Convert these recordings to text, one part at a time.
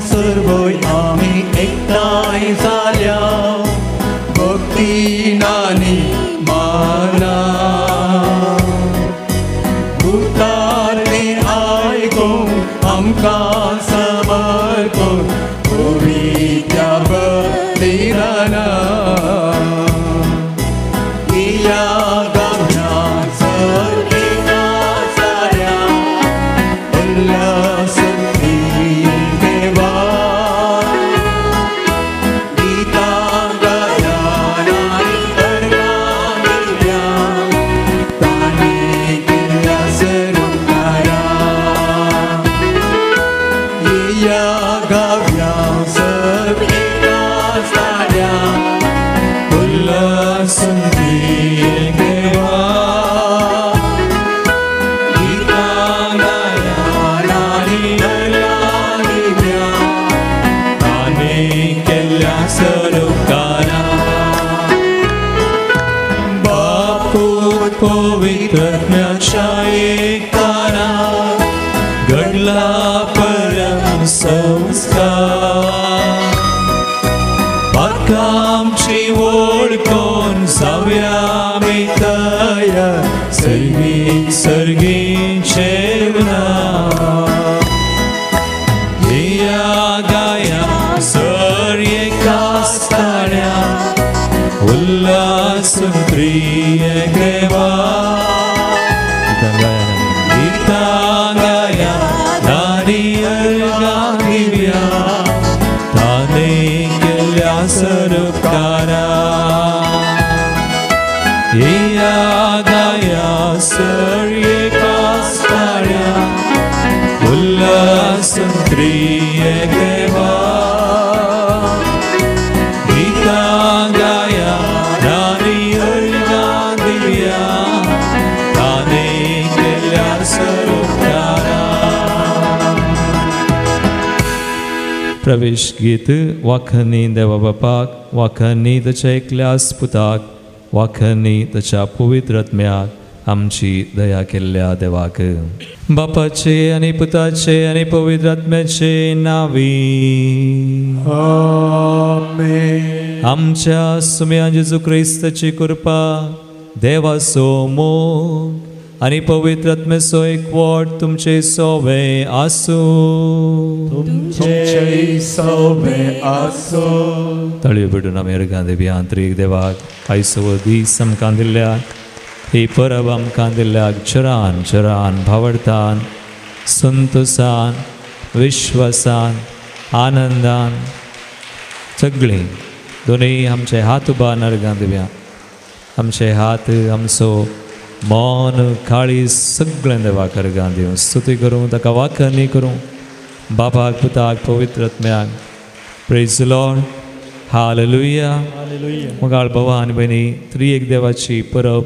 सर्वय आमी एकठांय जाल्या भक्तीन आनी मानान उतार तें आयकून आमकां समर्पण पवित्र बलिदानान या गांवांत जर एका जाल्या उल्हास पवित्रत्म्याच्या एकारा घडला परम संस्कार पातकामची वळखून जावया आमी तयार सर्गीक सर्गीचे या गाया सर एकास्ताड्या उल्हास प्रिय देवा गीतांगाया नारी अर्गागिव्या ताने केल्या सरकारा या गाया सर एकास्ताड्या उल्हास प्रिय देवा गीतांगाया नारी अर्गागिव्या ताने केल्या सरकारा. प्रवेश गीत वाखनी देवा बापाक वाखनी ताच्या एकल्या पुताक वाखनी ताच्या पवित्र आत्म्याक आमची दया केल्ल्या देवाक बापाचे आनी पुताचे आनी पवित्र आत्म्याचे नावी आमेन. आमच्या सुम्या जेजू क्रिस्ताची कृपा देवाचो मोग आनी पवित्र आत्म्याचो एकवट तुमचे सोबे आसूं तळयो भिडून आमी अर्गां देवया आंतरीक देवाक आयचो दीस आमकां दिल्ल्या ही परब आमकां दिल्ल्याक चरान चरान भावडतान संतोषान विश्वासान आनंदान सगळीं दोनूय आमचे हात उबार अर्गां देवया. आमचे हात आमचो मन काळी सगळें देवाक अर्गां दिवं स्तुती करूं ताका वाखणी करूं बापाक पुताक पवित्र आत्म्याक. Praise the Lord. हालेलुया. मोगाळ भावा आनी भयणी त्रिएक देवाची परब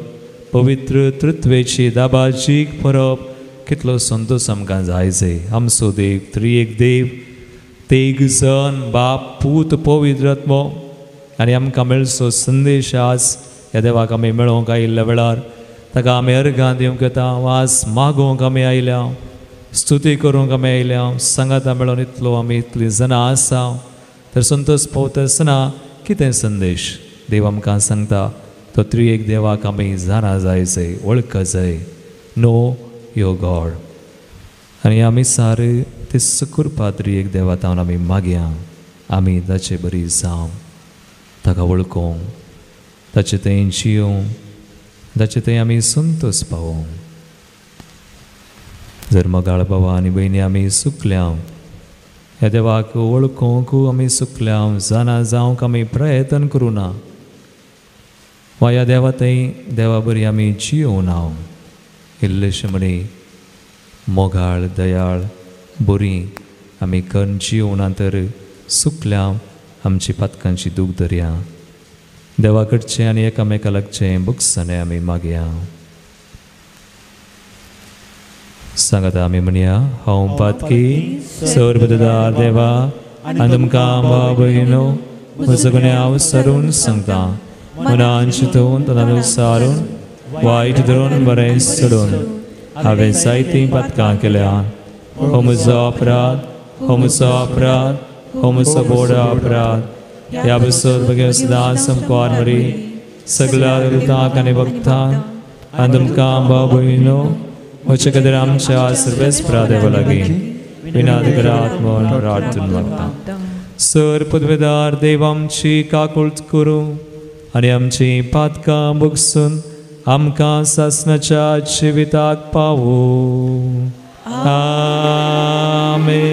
पवित्र तृत्वेची दाबाजीक परब कितलो संतोश आमकां जायचे. आमचो देव त्रिएक देव तेग जन बाप पूत पवित्र आत्मो आनी आमकां मेळचो संदेश आज ह्या देवाक आमी मेळोवंक आयिल्ल्या वेळार ताका आमी अर्गां दिवंक येता वास मागोवंक आमी आयल्या स्तुती करूंक आमी आयल्या सांगाता मेळोन इतलो आमी इतलीं जाणां आसा तर संतोश पावता आसतना कितें संदेश देव आमकां सांगता तो त्रिएक देवाक आमी जाणा जायचे वळख जाय नो यो गॉड आनी आमी सारे ते सुकृपा त्रिएक देवातावन आमी मागया आमी ताचे बरी जावं ताका वळखूंक ताचे थंय जियोंक ताचे थंय आमी संतोश पावोंक. जर मोगाळ भावा आनी भयणी आमी सुकल्या ह्या देवाक वळखूंक आमी सुकल्या जाणा जावंक आमी प्रयत्न करूं ना वा ह्या देवा थंय देवा बरी आमी जियों ना इल्लेशे म्हणी मोगाळ दयाळ बरी आमी करून जियों ना तर सुकल्या आमची पातकांची दूख धरया देवा कडचें आनी एकामेका लागचें बुकसाने आमी मागया. सांगाता आमी म्हणया हांव पातकी सर्वदार देवा आनी तुमकां भाव भयणो म्हजो गुन्हे हांव सरून सांगता मनान चिंतून तनान विचारून वायट धरून बरें सोडून हांवें जायतीं पातकां केल्यात हो म्हजो अपराध हो म्हजो अपराध, हो म्हजो व्हड अपराध. ह्या बसोर बगे सदां समकोर मरी सगळ्या दुतांक आनी भक्तांक आनी तुमकां भाव भयणो म्हजे खातीर आमच्या सर्वेस्परा देवा लागीं विनादिगरात म्हूण प्रार्थना मागता. सर पदवेदार देव आमची काकूळट करूं आनी आमची पातकां भोगसून आमकां सासणाच्या जिविताक पावूं. आमेन.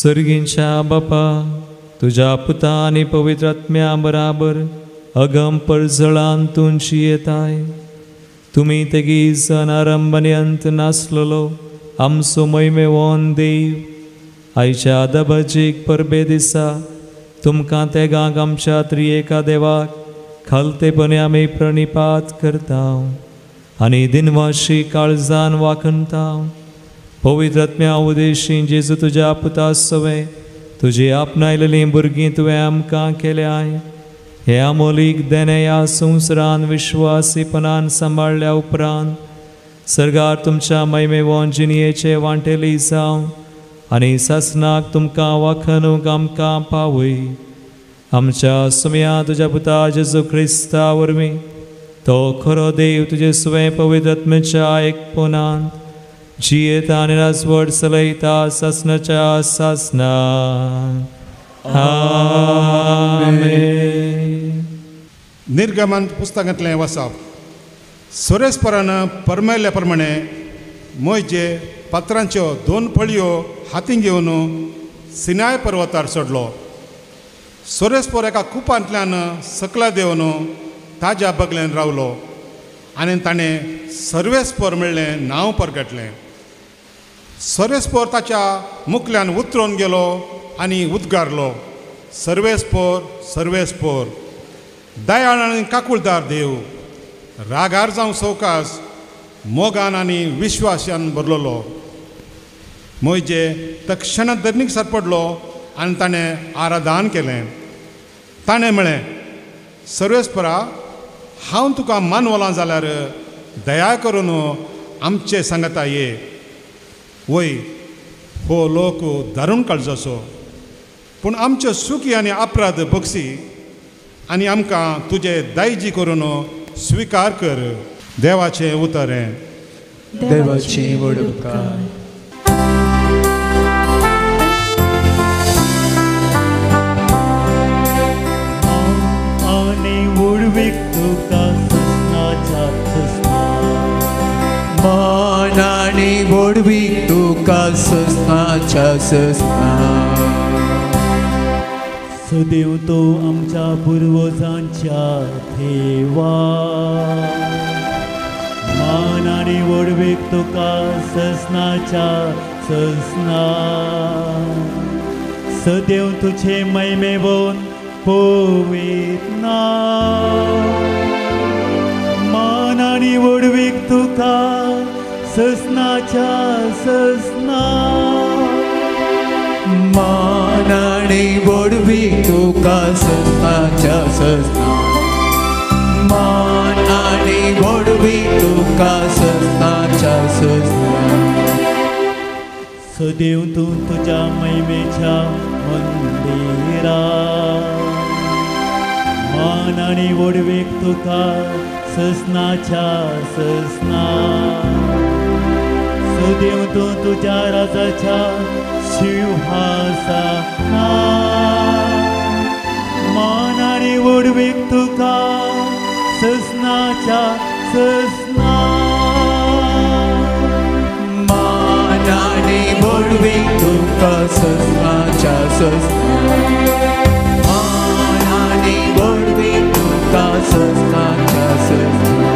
सर्गींच्या बापा, तुझ्या पुता आनी पवित्र आत्म्या बराबर अगम परजळान तुमची येताय. तुम्ही तेगी जन आरंभाने अंत नासलेलो आमचो मैमेवोन देव आयच्या दबाजीक परबे दिसा तुमकां तेगांक आमच्या त्रिएका देवाक खालतेपणे आमी प्रणिपात करता आनी दिनवाशी काळजान वाखणता. पवित्र आत्म्या उदेशी जेजू तुझ्या पुता सवे तुजी आपणायलेली भुरगीं तुवें आमकां केल्याय. हे आमोलीक देणे ह्या संवसारान विश्वासीपणान सांबाळल्या उपरांत सर्गार तुमच्या मैमेवोन जिणयेचे वांटेली जावं आनी सासनाक तुमकां वाखणूक आमकां पावय. आमच्या सुम्या तुज्या पुता जेजू क्रिस्ता वरवीं तो खरो देव तुजे सुवे पवित्र आत्म्याच्या एकपणान जियेता आनी राजवट चलयता सासनाच्या सासनान. आमेन. निर्गमन पुस्तकांतलें वाचप. सोरेस्परान परमेल्या प्रमाणे मोयजे पात्रांच्यो 2 फळयो हातीन घेवन सिनाय पर्वतार चडलो. सोरेस्पोर एका कुपांतल्यान सकला देवन ताज्या बगलेन रावलो आनी ताणें सर्वेस्पोर म्हणलें नांव परगटलें. सर्वेस्पोर ताच्या मुखल्यान उतरून गेलो आनी उद्गारलो, सर्वेस्पोर सर्वेस्पोर. दयाळ आनी काकूळदार देव, रागार जावं सवकास, मोगान आनी विश्वासान भरलेलो मोयजे तक्षणात धरणीक सांपडलो आनी ताणें आराधन केलें. ताणें म्हळें, सर्वेस्परा, हांव तुका मानवलां जाल्यार दया करून आमचे सांगता ये. वय हो लोक दारूण काळजाचो, पूण आमच्यो चुकी आनी अपराध बक्षी आनी आमकां तुजे दायजी करून स्विकार कर. देवाचें उतर हें. देवाची वडणूकाय. आनी वडवीक तुका सस्नाच्या सस्ना. मान आनी वडवीक तुका सस्नाच्या सस्ना. सदैव तो आमच्या पुर्वजांच्या देवा. मान आनी वडवीक तुका सस्नाच्या सस्ना. सदैव तुझे महिमेवून पवित्र नाव. मान आनी वडवीक तुका सस्नाच्या सस्ना. मान आनी वडवीक तुका सस्नाच्या सस्ना. मान आनी वडवीक तुका सस्नाच्या सस्ना. सदैव तू तुझ्या महिमेच्या मंदिरात. मान आनी वडवीक तुका सस्नाच्या सस्ना. सदैव तू तुझ्या राजाच्या सिंहासनार. मान आनी वडवीक तुका सस्नाच्या सस्ना. मान आनी वडवीक तुका सस्नाच्या सस्ना. मान आनी वडवीक तुका सस्नाच्या सस्ना.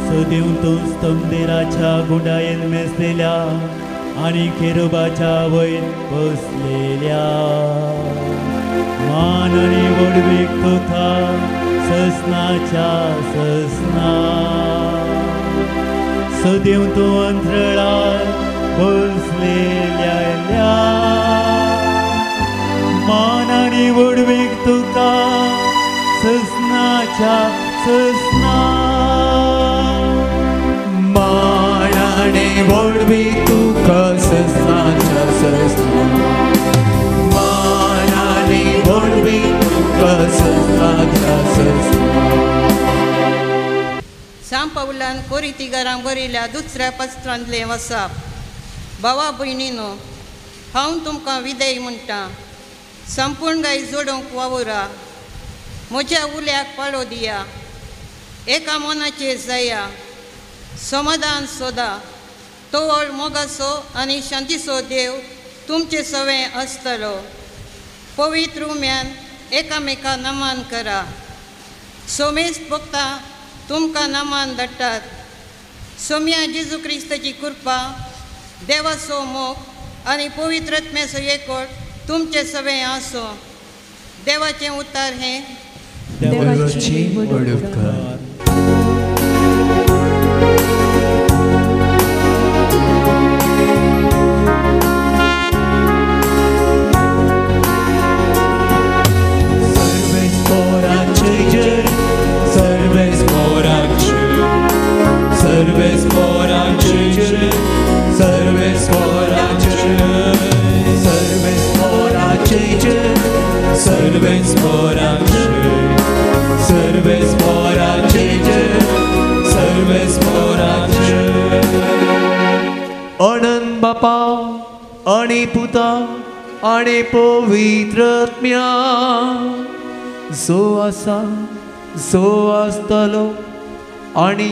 सदैव तू स्तंभदेराच्या गुंडायेन मेसलेल्या आनी केरुबाच्या वयर बसलेल्या. मान आनी वडवीक तुका सस्नाच्या सस्ना. सदैव तू अंतराळार बसलेल्या. मान आनी वडवीक तुका सस्नाच्या सस्ना. मान आनी वडवीक तुका सस्नाच्या सस्ना. मान आनी वडवीक तुका सस्नाच्या सस्ना. सांब पावलान कोरिंथीकारांक बरयल्या दुसऱ्या पत्रांतलें वचप. भावा भयणीनो, हांव तुमकां विदेय म्हणटा. संपूर्णगाय जोडूंक वावुरा. म्हज्या उल्याक पाळो दिया. एका मनाचेर जाया. समाधान सोदा. तोवळ मोगाचो आनी शांतीचो देव तुमचे सवें आसतलो. पवित्र उम्यान एकामेका नमन करा. सोमेस्त भक्तां तुमकां नमन धाडटात. सोम्या जेजू क्रिस्ताची कृपा, देवाचो मोग आनी पवित्रत्म्याचो एकवट तुमचे सवें आसो. देवाचें उतर हें. देवाची वडणूकाय. अनंत बापा आनी पुता आनी पवित्रत्म्या सो आसा, सो आसतलो आनी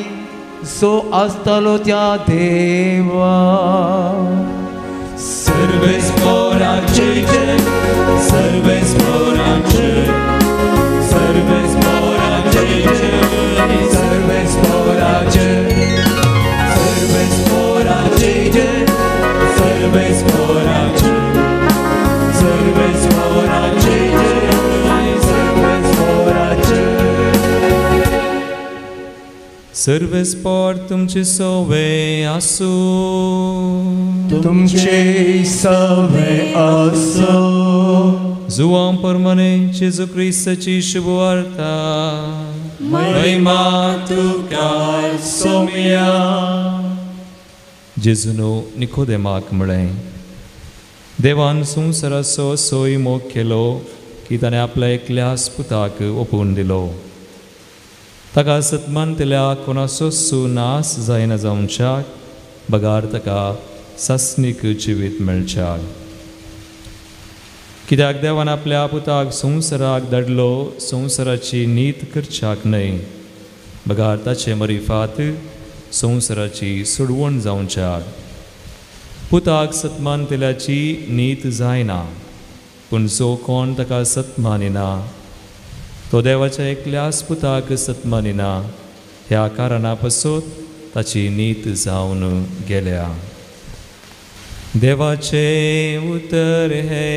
सो आसतलो त्या देवा. सर्वेस्पराचे जय, सर्वेस्पराचे, सर्वेस्पराचे जय, सर्वेस्पराचे, सर्वेस्पराचे जय, सर्वेस्पराचे, सर्वेस्पराचे जय, सर्वेस्पराचे. सर्वेस्पर तुमची सवय आसू तुमचे सवे असो जुवां परमने जेजू क्रिस्ताची शुभ वार्ता महिमा तुका सोम्या जेजूनो निकोदेमाक म्हळें देवान संवसाराचो सोय मोग केलो की ताणें आपल्या एकल्याच पुताक ओपून दिलो ताका सत्मानतल्या कोणाचो नास जायना जावच्याक बगार ताका सासणीक जिवीत मेळच्याक कित्याक देवान आपल्या पुताक संवसाराक धाडलो संवसाराची नीत करच्याक न्हय बगार ताचे मरिफात संवसाराची सोडवण जावच्याक पुताक सत्मानतेल्याची नीत जायना पूण जो कोण ताका सत्मानिना तो देवाच्या एकल्याच पुताक सत्मानिना ह्या कारणा पासून ताची नीत जावन गेल्या देवाचे उतर हे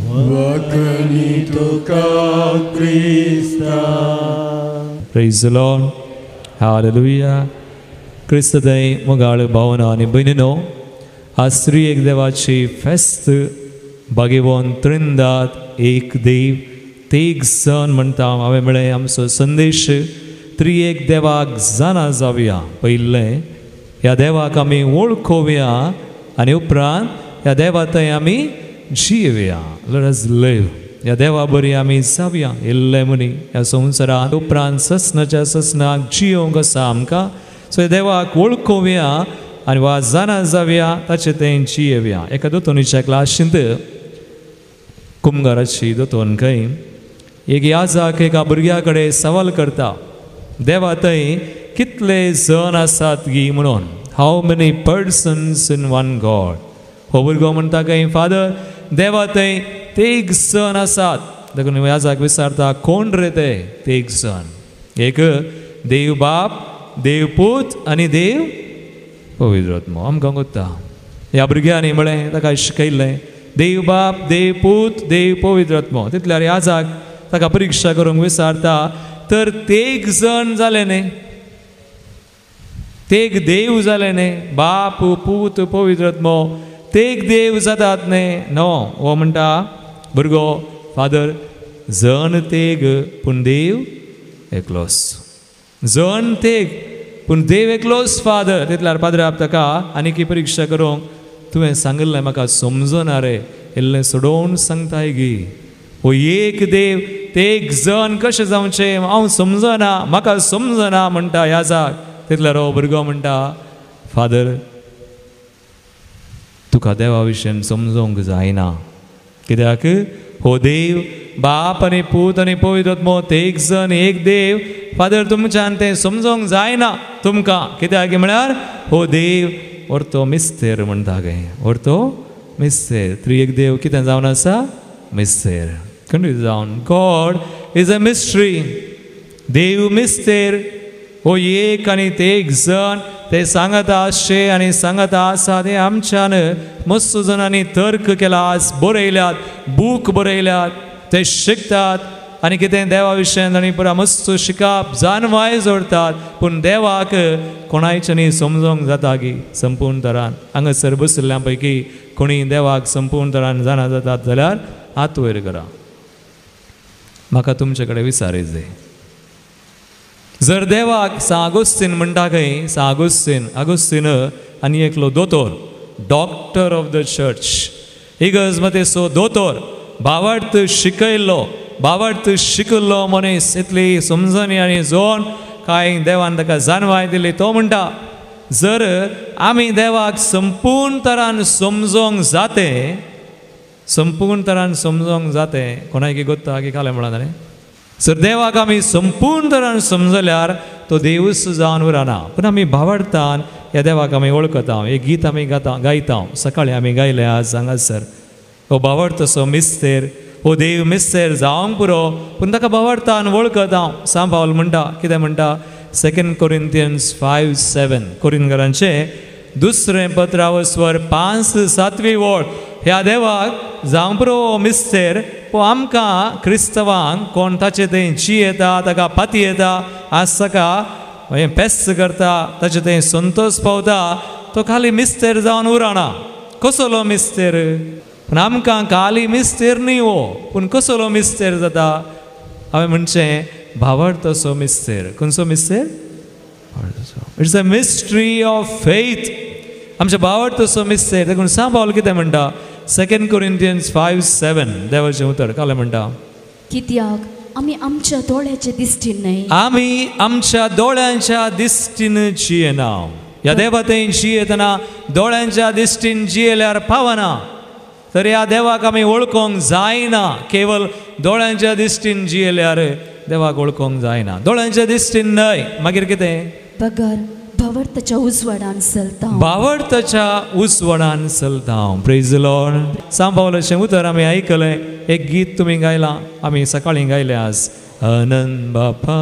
वखणी तुका क्रिस्ता Praise the Lord. Hallelujah. क्रिस्तदय मोगाळ भावना आनी भयणीनो आज स्त्री एक देवाची फेस्त बागेवोन त्रिंदात एक देव तेग जण म्हणटा हांवें म्हळें आमचो संदेश त्री एक देवाक जाणा जावया पयलें ह्या देवाक आमी वळखोवया आनी उपरांत ह्या देवा थंय आमी जियेवया Let us live. ह्या देवा बरी आमी जावया इल्ले मनी ह्या संवसारांत उपरांत ससनाच्या ससनाक जियोंक आसा आमकां सो ह्या देवाक वळखोवया आनी वा जाणा जावया ताचे थंय जियेवया एका दोतोनीच्या क्लासींत कुंभाराची दोतोन खंय एक याजाक एका भुरग्या कडेन सवाल करता देवा थंय कितले जण आसात गी म्हणून how many persons in one God हो भुरगो म्हणटा खंय फादर देवा थंय तेग जण आसात देखून याजाक विचारता कोण रे ते तेग जण एक देव बाप देव पूत आनी देव पवित्र आत्मा आमकां कोत्ता ह्या भुरग्यांनी म्हळें ताका शिकयल्लें देव बाप देव पूत देव पवित्र आत्मा तितल्यार याजाक ताका परिक्षा करूंक विचारता तर तेग जण जाले न्ही तेग देव जाले न्ही बाप पूत पवित्र आत्मा तेग देव जातात न्ही नो हो म्हणटा भुरगो फादर जण तेग पूण देव एकलोच जण तेग पूण देव एकलोच फादर तितल्यार पाद्राप ताका आनीक परिक्षा करूंक तुवें सांगिल्लें म्हाका समजना रे इल्लें सोडोवन सांगताय गी हो एक देव तेग जण कशें जावचें हांव समजना म्हाका समजना म्हणटा याजाक तितल्यार हो भुरगो म्हणटा फादर तुका देवा विशयन समजोवंक जायना कित्याक हो देव बाप आनी पूत आनी पवित्र आत्मा तेग जण एक देव फादर तुमच्यान तें समजोवंक जायना तुमकां कित्याक म्हळ्यार हो देव orto mister म्हणटा गे orto mister त्री एक देव कितें जावन आसा मिस्तेर कंटिन्यू जावन गॉड इज अ मिस्ट्री देव मिस्तेर हो एक आनी ते एक जण ते सांगता आसचे आनी सांगता आसा ते आमच्यान मस्त जणांनी तर्क केला बरयल्यात बूक बरयल्यात ते शिकतात आनी कितें देवा विशयन आनी पुरा मस्त शिकप जानवाय जोडतात पूण देवाक कोणायच्यानी समजोवंक जाता की संपूर्ण तरान हांगासर बशिल्ल्या पैकी कोणी देवाक संपूर्ण तरान जाणा जातात जाल्यार हात वयर करा म्हाका तुमचे कडेन विचारीत जाय जर देवाक सागोस्तीन म्हणटा खंय सागोस्तीन आनी एकलो दोतोर डॉक्टर ऑफ द चर्च इगज मतेसो दोतोर बावार्थ शिकयल्लो मनीस इतली समजणी आनी जोन कांय देवान ताका जानवाय दिली तो म्हणटा जर आमी देवाक संपूर्ण तरान समजोवंक जाते कोणाक गोत्ता की काले म्हणा जालें सर देवाक आमी संपूर्ण तरान समजल्यार तो देवूच जावन उरना पूण आमी भावार्थान ह्या देवाक आमी वळखता एक गीत आमी गायता सकाळीं आमी गायलें आज हांगासर हो भावार्थ असो मिस्तेर हो देव मिस्तेर जावंक पुरो पूण ताका भावार्थान वळखता सान पावल म्हणटा कितें म्हणटा 2 Corinthians 5:7 कोरिंथकारांचे दुसरें पत्रावो स्वर 5-7 वळ ह्या देवाक जावंक पुरो मिस्तेर हो आमकां क्रिस्तवांक कोण ताचे थंय जी येता ताका पाती येता आज ताका हें पेस्त करता ताचे तें संतोष पावता तो खाली मिस्तेर जावन उरना कसलो मिस्तेर पूण आमकां खाली मिस्तेर न्ही हो पूण कसलो मिस्तेर जाता हांवें म्हणचें भावार्थसो मिस्तेर खंयचो मिस्तेर it's a mystery of faith आमच्या भावार्थसो मिस्तेर देखून सांग पावल कितें म्हणटा 2 Corinthians 5:7 देवाचें उतर काले म्हणटा कित्याक आमी आमच्या दोळ्याचे दिश्टीन न्हय आमी आमच्या दोळ्यांच्या दिश्टीन जियेना ह्या देवातेन जियेतना दोळ्यांच्या दिश्टीन जियेल्यार पावना तर ह्या देवाक आमी वळखोंक जायना केवळ दोळ्यांच्या दिश्टीन जियेल्यार देवाक वळखोंक जायना दोळ्यांच्या दिश्टीन न्हय मागीर कितें पगार भावार्थाच्या उजवाडान चलता भावार्थाच्या उजवाडान चलता प्रेज द लॉर्ड सांग पावलाचें उतर आमी आयकलें एक गीत तुमी गायलां आमी सकाळीं गायलें आज अनंत बापा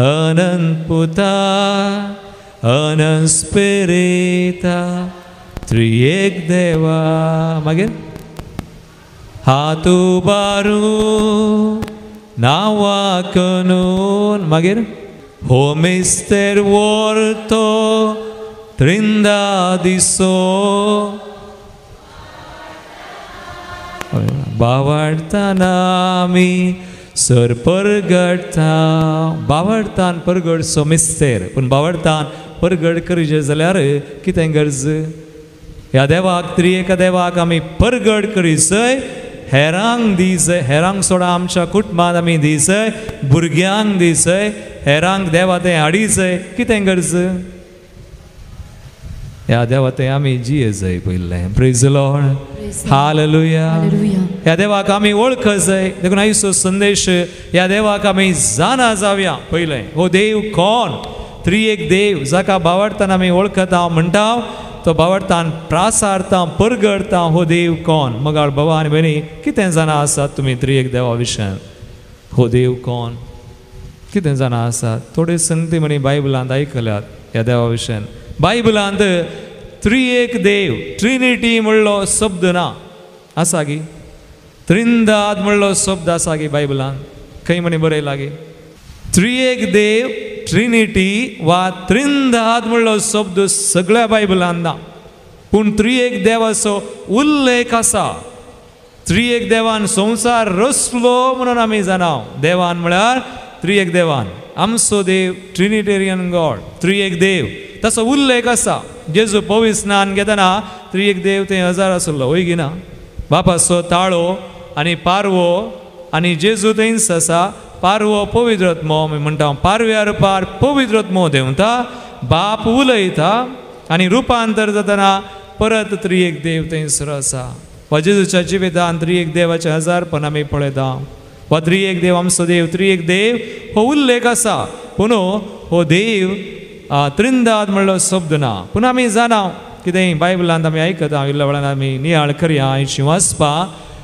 अनंत पुता अनंत स्पिरिता त्रिएक देवा मागीर हात उबारून नांवां करून मागीर हो मिस्तेर वर्तो त्रिंदा दिसो बावार्थाना आमी सर परगडता बावार्थान परगडसो मिस्तेर पूण बावार्थान परगड करीत जाल्यार कितें गरज ह्या देवाक त्रिएका देवाक आमी परगड करीसय हेरांक दिसय हेरांक सोडा आमच्या कुटुंबांत आमी दिसय भुरग्यांक दिसय हेरांक देवा तें हाडिसय कितें गरज ह्या देवा तें आमी जियेसय पयलें प्रेज द लॉर्ड हालेलुया ह्या देवाक आमी वळखसय देखून आयचो संदेश ह्या देवाक आमी जाणा जावया पयलें हो देव कोण त्रिएक देव जाका भावार्थान आमी वळखता म्हणटा तो भावार्थान प्रासारता परगडता हो देव कोण मगाळ बाबा आनी भयणी कितें जाणा आसात तुमी त्रिएक देवा विशयान हो देव कोण कितें जाणा आसात थोडे संगती म्हणी बायबलांत आयकल्यात ह्या देवा विशयान बायबलांत त्रिएक देव ट्रिनिटी म्हणलो शब्द ना आसा गी त्रिंदाद म्हणलो शब्द आसा गी बायबलांत खंय म्हणी बरयला गी त्रिएक देव ट्रिनिटी वा त्रिंदाद म्हणलो शब्द सगळ्या बायबलांत ना पूण त्रिएक देवाचो उल्लेख आसा त्रिएक देवान संवसार रचलो म्हणून आमी जाणाव देवान म्हळ्यार त्रिएक देवान आमचो देव ट्रिनिटेरियन गॉड त्रिएक देव ताचो उल्लेख आसा जेजू पवित्र स्नान घेतना त्रिएक देव ते हजार आसलो वय गिना बापाचो ताळो आनी पारवो आनी जेजू थंयच आसा पारवो पवित्रत्मो आमी म्हणटा पारव्यार पार पवित्रत्मो देंवता बाप उलयता आनी रुपांतर जातना परत त्रिएक देव थंयसर आसा वा जेजूच्या जिवितांत त्रिएक देवाचे हजारपण आमी पळयता वा त्रिएक देव आमचो देव त्रिएक देव हो उल्लेख आसा पूण हो देव त्रिंदाद म्हणलो शब्द ना पूण आमी जाणाव कितें बायबलांत आमी आयकता इल्ल्या वेळान आमी नियाळ करया आयची वाचपा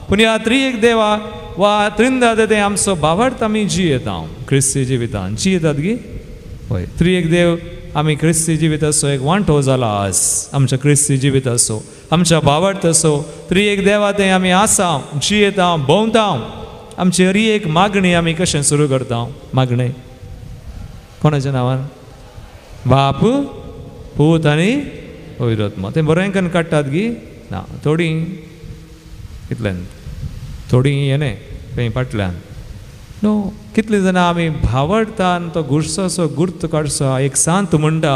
पूण ह्या त्रिएक देवा वा त्रिंदाद तें आमचो भावार्थ आमी जियेता क्रिस्ती जिवितांत जियेतात गी हय त्रिएक देव आमी क्रिस्ती जिविताचो एक वांटो जाला आज आमच्या क्रिस्ती जिविताचो आमच्या भावार्थाचो त्रिएक देवा तें आमी आसा जियेता भोंवता आमची हरी एक मागणी आमी कशें सुरू करता मागणी कोणाच्या नांवान बाप पूत आनी पवित्रत्मा तें बरेंकन काडटात गी ना थोडी कितल्यान थोडी येणे खंय फाटल्यान नो कितले जाणां आमी भावार्थान तो गुरसाचो गुर्त काडचो एक सांत म्हणटा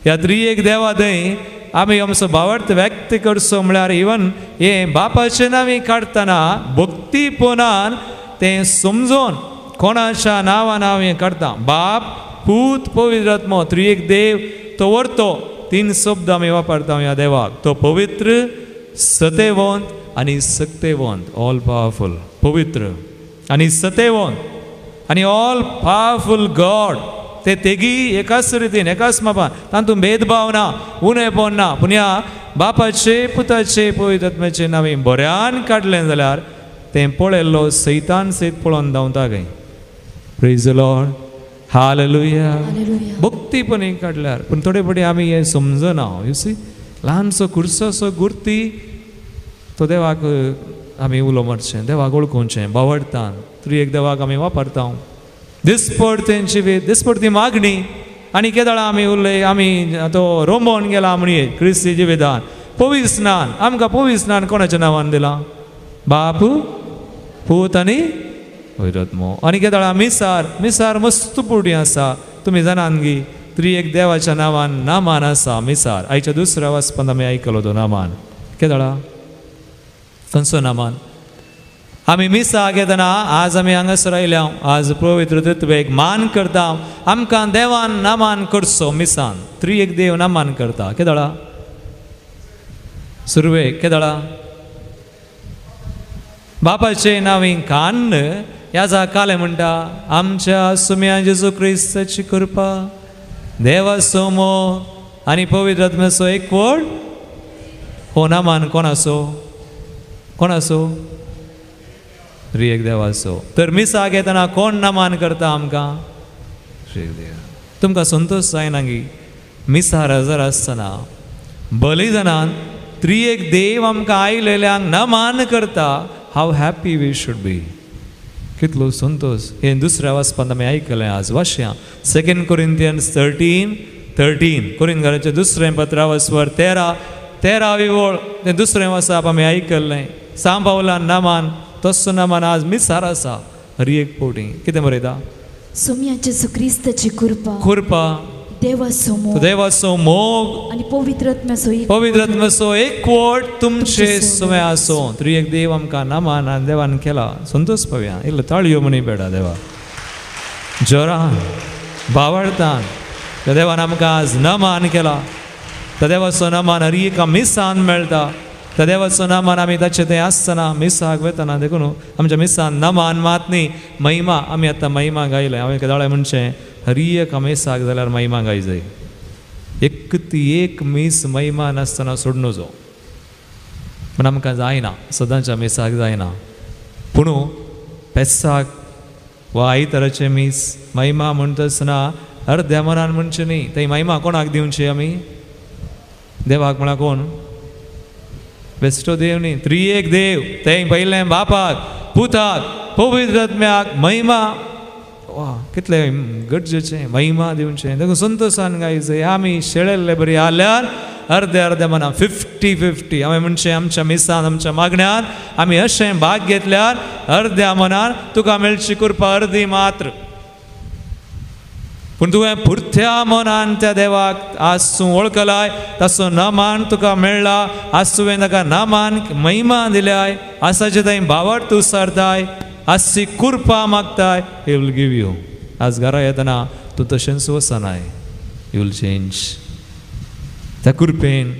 ह्या त्रिएक देवा थंय आमी आमचो भावार्थ व्यक्त करचो म्हळ्यार इवन हें बापाचें नांव काडटना भक्तीपोनान तें समजोन कोणाच्या नांवान हांव हें काडटा बाप पूत पवित्रत्मो त्रिएक देव तो व्हरतो 3 शब्द आमी वापरता ह्या देवाक तो पवित्र सतेवंत आनी सक्तेवंत ऑल पावरफुल पवित्र आनी सतेवंत आनी ऑल पावरफुल गॉड ते तेगी एकाच रितीन एकाच मापान तातूंत भेदभाव ना उणेपण ना पूण ह्या बापाचे पुताचे पवित्रत्म्याचे नांव बऱ्यान काडलें जाल्यार तें पळयल्लो सैतान सयत पळोवन धांवता खंय प्रेज द लॉर्ड हालेलुया भक्तीपणी काडल्यार पूण थोडे फावटी आमी हें समजना यू सी ल्हानसो कुर्सोसो गुर्ती तो देवाक आमी उलो मारचें देवाक वळखुचें भावार्थान त्रिएक देवाक आमी वापरता दिसपड तेंची दिसपड ती मागणी आनी केदळा आमी उरले आमी तो रोमोन गेला म्हणये क्रिस्ती जिवितान पवित्र स्नान आमकां पवित्र स्नान कोणाच्या नांवान दिलां बाप पूत आनी वैरत्मो आनी केदळा मिसार मस्त पुटी आसा तुमी जाणान गी त्रिएक देवाच्या नांवान नामान आसा मिसार आयच्या दुसऱ्या वाचपांत आमी आयकलो तो नामान केदळा खंयचो नामान आमी मिसा घेतना आज आमी हांगासर आयल्या आज पवित्र तत्वेक मान करता आमकां देवान नामान करचो मिसान त्रिएक देव नामान करता केदळा सुरवेक केदळा बापाचे नांवी कान्न ह्याचा काले म्हणटा आमच्या सुम्या जेजू क्रिस्ताची कृपा देवा सोमो आनी पवित्र आत्म्याचो एकवट हो नामान कोणाचो त्रिएक देवाचो तर मिसा घेतना कोण नामान करता आमकां त्रिएक देव तुमकां संतोश जायना गी मिसार हजर आसतना बलिदानान त्रिएक देव आमकां आयलेल्यांक नामान करता हाव हॅपी वी शूड बी कितलो संतोष हे दुसऱ्या वाचपांत आमी आयकलें आज वाचया 2 Corinthians 13 कोरिंथकारांचें दुसरें पत्र वाचवर 13वी ओळ तें दुसरें वाचप आमी आयकल्लें सांब पावलान नामान तसो नामान आज मिसार आसा हरी एक पोटी कितें बरयता सुम्या जेजू क्रिस्ताची कृपा देवाचो मोग आनी पवित्र आत्म्याचो एकवट तुमचे सुमे आसो त्रिएक देव आमकां नामान आनी देवान केला संतोष पावया इल्लो ताळयो म्हणी बेडा देवा जोरान बावळतान त्या देवान आमकां आज नामान केला त्या देवाचो नामान हरी एका मिसान मेळटा त्या देवाचो नामान आमी ताचें तें आसतना मिसाक वेतना देखून आमच्या मिसान नामान मात न्ही महिमा आमी आतां महिमा गायलें हांवें केदाळे म्हणचें हरी एका मिसाक जाल्यार महिमा गाय जाय एक मीस महिमा नासतना सोडून वचो पूण आमकां जायना सदांच्या मिसाक जायना पूण पेसाक वा आयताराचे मीस महिमा म्हणटा आसतना अर्द्या मनान म्हणचें न्ही थंय महिमा कोणाक दिवची आमी देवाक म्हळ्यार कोण बेश्टो देव न्ही त्रिएक देव तें पयलें बापाक पुताक पवित्र आत्म्याक महिमा वा कितलें गरजेचें महिमा दिवचें देखून संतोशान गायचें आमी शेळेल्ले बरी आल्यार अर्द्या मनान 50-50 हांवें म्हणचें आमच्या मिसान आमच्या मागण्यांत आमी अशें भाग घेतल्यार अर्द्या मनान तुका मेळची कृपा अर्दी मात्र पूण तुवें पुरत्या मनान त्या देवाक आज तूं वळखलाय ताचो नामान तुका मेळ्ळा आज तुवें ताका नामान महिमा दिल्याय आसाचे थंय भावार्थ तूं सारताय आजची कृपा मागताय ही विल गिव यू आज घरा येतना तूं तशेंच वचनाय यू विल चेंज त्या कृपेन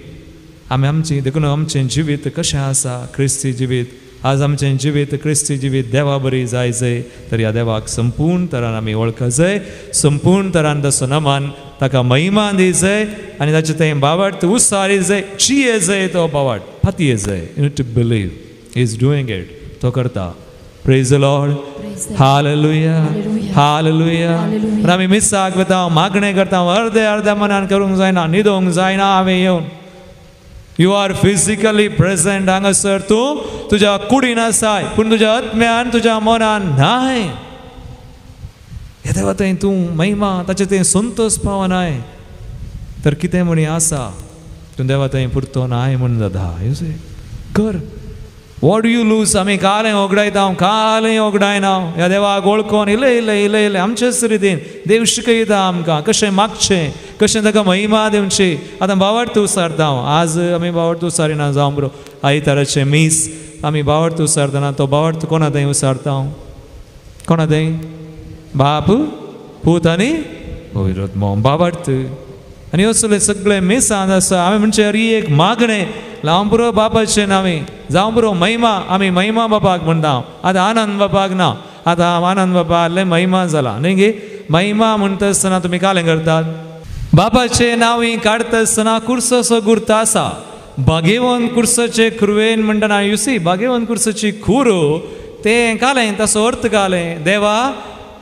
आमी आमची देखून आमचें जिवीत कशें आसा क्रिस्ती जिवीत आज आमचें जिवीत क्रिस्ती जिवीत देवा बरी जाय जाय तर ह्या देवाक संपूर्ण तरान आमी वळख जाय संपूर्ण तरान ताचो नामान ताका महिमा दी जाय आनी ताचें तें बावार्थ उसारी जाय चिये जाय तो बावार्थ फातये जाय you need to believe he is doing it तो करता praise the Lord hallelujah hallelujah आमी मिसाक वता मागणें करता अर्द्या मनान करूंक जायना न्हिदोंक जायना हांवें येवन यू आर फिजिकली प्रेजेंट हांगासर तूं तुज्या कुडीन आसाय पूण तुज्या आत्म्यान तुज्या मनान न्हाय हे देवा थंय तूं महिमा ताचें तें संतोश पावनाय तर कितें म्हणी आसा तूं देवा थंय पुरतो न्हाय म्हण जाता यू से कर वॉट यू लूज आमी कालें ओगडायता कालें ओगडायना ह्या देवाक वळखोन इले आमचेच रितीन देव शिकयता आमकां कशें मागचें कशें ताका महिमा दिवची आतां बावार्थ उसारता आज आमी बावार्थ उसारिना जावं बरो आयताराचें मीस आमी बावार्थ उसारतना तो बावार्थ कोणा थंय उसारता कोणा थंय बाप पूत आनी पवित्र आत्मो बावार्थ आनी असले सगळे मिसान आसा हांवें म्हणचें हरी एक मागणें लावं पुरो बापाचें नांवें जावं पुरो महिमा आमी महिमा बापाक म्हणटा आतां आनंद बापाक ना आतां आनंद बापा आसलें महिमा जाला न्ही गे महिमा म्हणटा आसतना तुमी कालें करतात बापाचें नांवी काडटा आसतना कुर्सोचो गुर्त आसा भाग्यवन कुर्सोचे खुरवेन म्हणटना युसी भाग्यवन कुर्सोची खुरो तें कालें ताचो अर्थ कालें देवा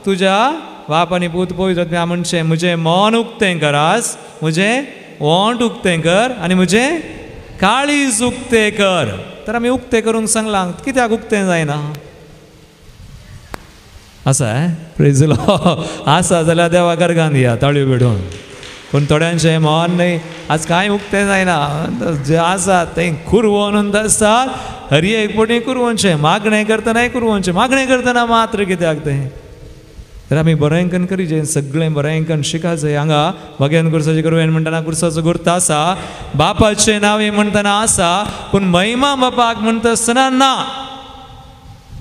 तुज्या बाप आनी पूत पवित्र आत्म्या म्हणचें म्हजें मन उक्तें करास म्हजें वोंट उक्तें कर आनी म्हजें काळीज उक्तें कर तर आमी उक्तें करूंक सांगलां कित्याक उक्तें जायना आसा प्रेज आसा जाल्यार देवा गर्गान या ताळयो भिडून. पूण थोड्यांचें मन न्ही आज कांय उक्तें जायना. जे आसा तें कुरवोन आसतात हरी एकपटी कुरवोनचें मागणें करतना कुरवोनचें मागणें करतना मात्र कित्याक तें तर आमी बरेंकन करीचें सगळें बरेंकन शिकाचें. हांगा भगवान कुर्साचें कुरवेन म्हणटना कुर्साचो गुर्त आसा बापाचें नांवें म्हणटना आसा पूण महिमा बापाक म्हणटा आसतना ना.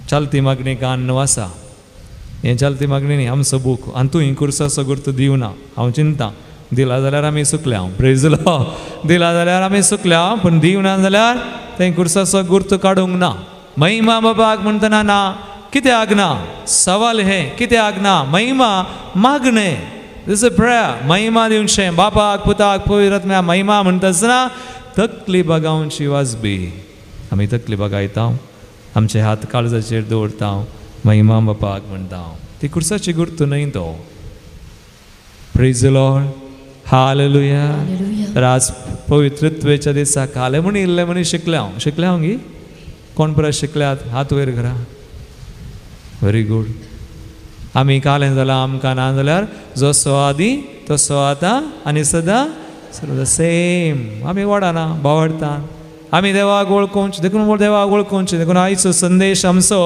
चलती मागणी कान न्हू आसा हें चलती मागणी न्ही आमचो बूक आनी तूं कुर्साचो गुर्त दिवना. हांव चिंता दिला जाल्यार आमी सुकल्या प्रेज दिला जाल्यार आमी सुकल्या पूण दिवना जाल्यार तें कुर्साचो गुर्त काडूंक ना. महिमा बापाक म्हणटना ना कित्याक ना सवाल हे कित्याक ना महिमा मागणें दिस अ प्रेयर महिमा दिवचें बापाक पुताक पवित्र आत्म्याक महिमा म्हणटा आसतना तकली बगावची वाजबी आमी तकली बगायता आमचे हात काळजाचेर दवरता महिमा बापाक म्हणटा ती कुर्साची गुर्त न्हय तो. Praise the Lord hallelujah. तर आज पवित्रत्वेच्या दिसा काले म्हण इल्ले म्हणी शिकल्या गी कोण परत शिकल्यात हात वयर करा. Very good. आमी कालें जाल्यार आमकां ना जाल्यार जसो आदी तसो आतां आनी सदां सेम आमी वडना बावडटा. आमी देवाक वळखूंच देखून देवाक वळखूंच देखून आयचो संदेश आमचो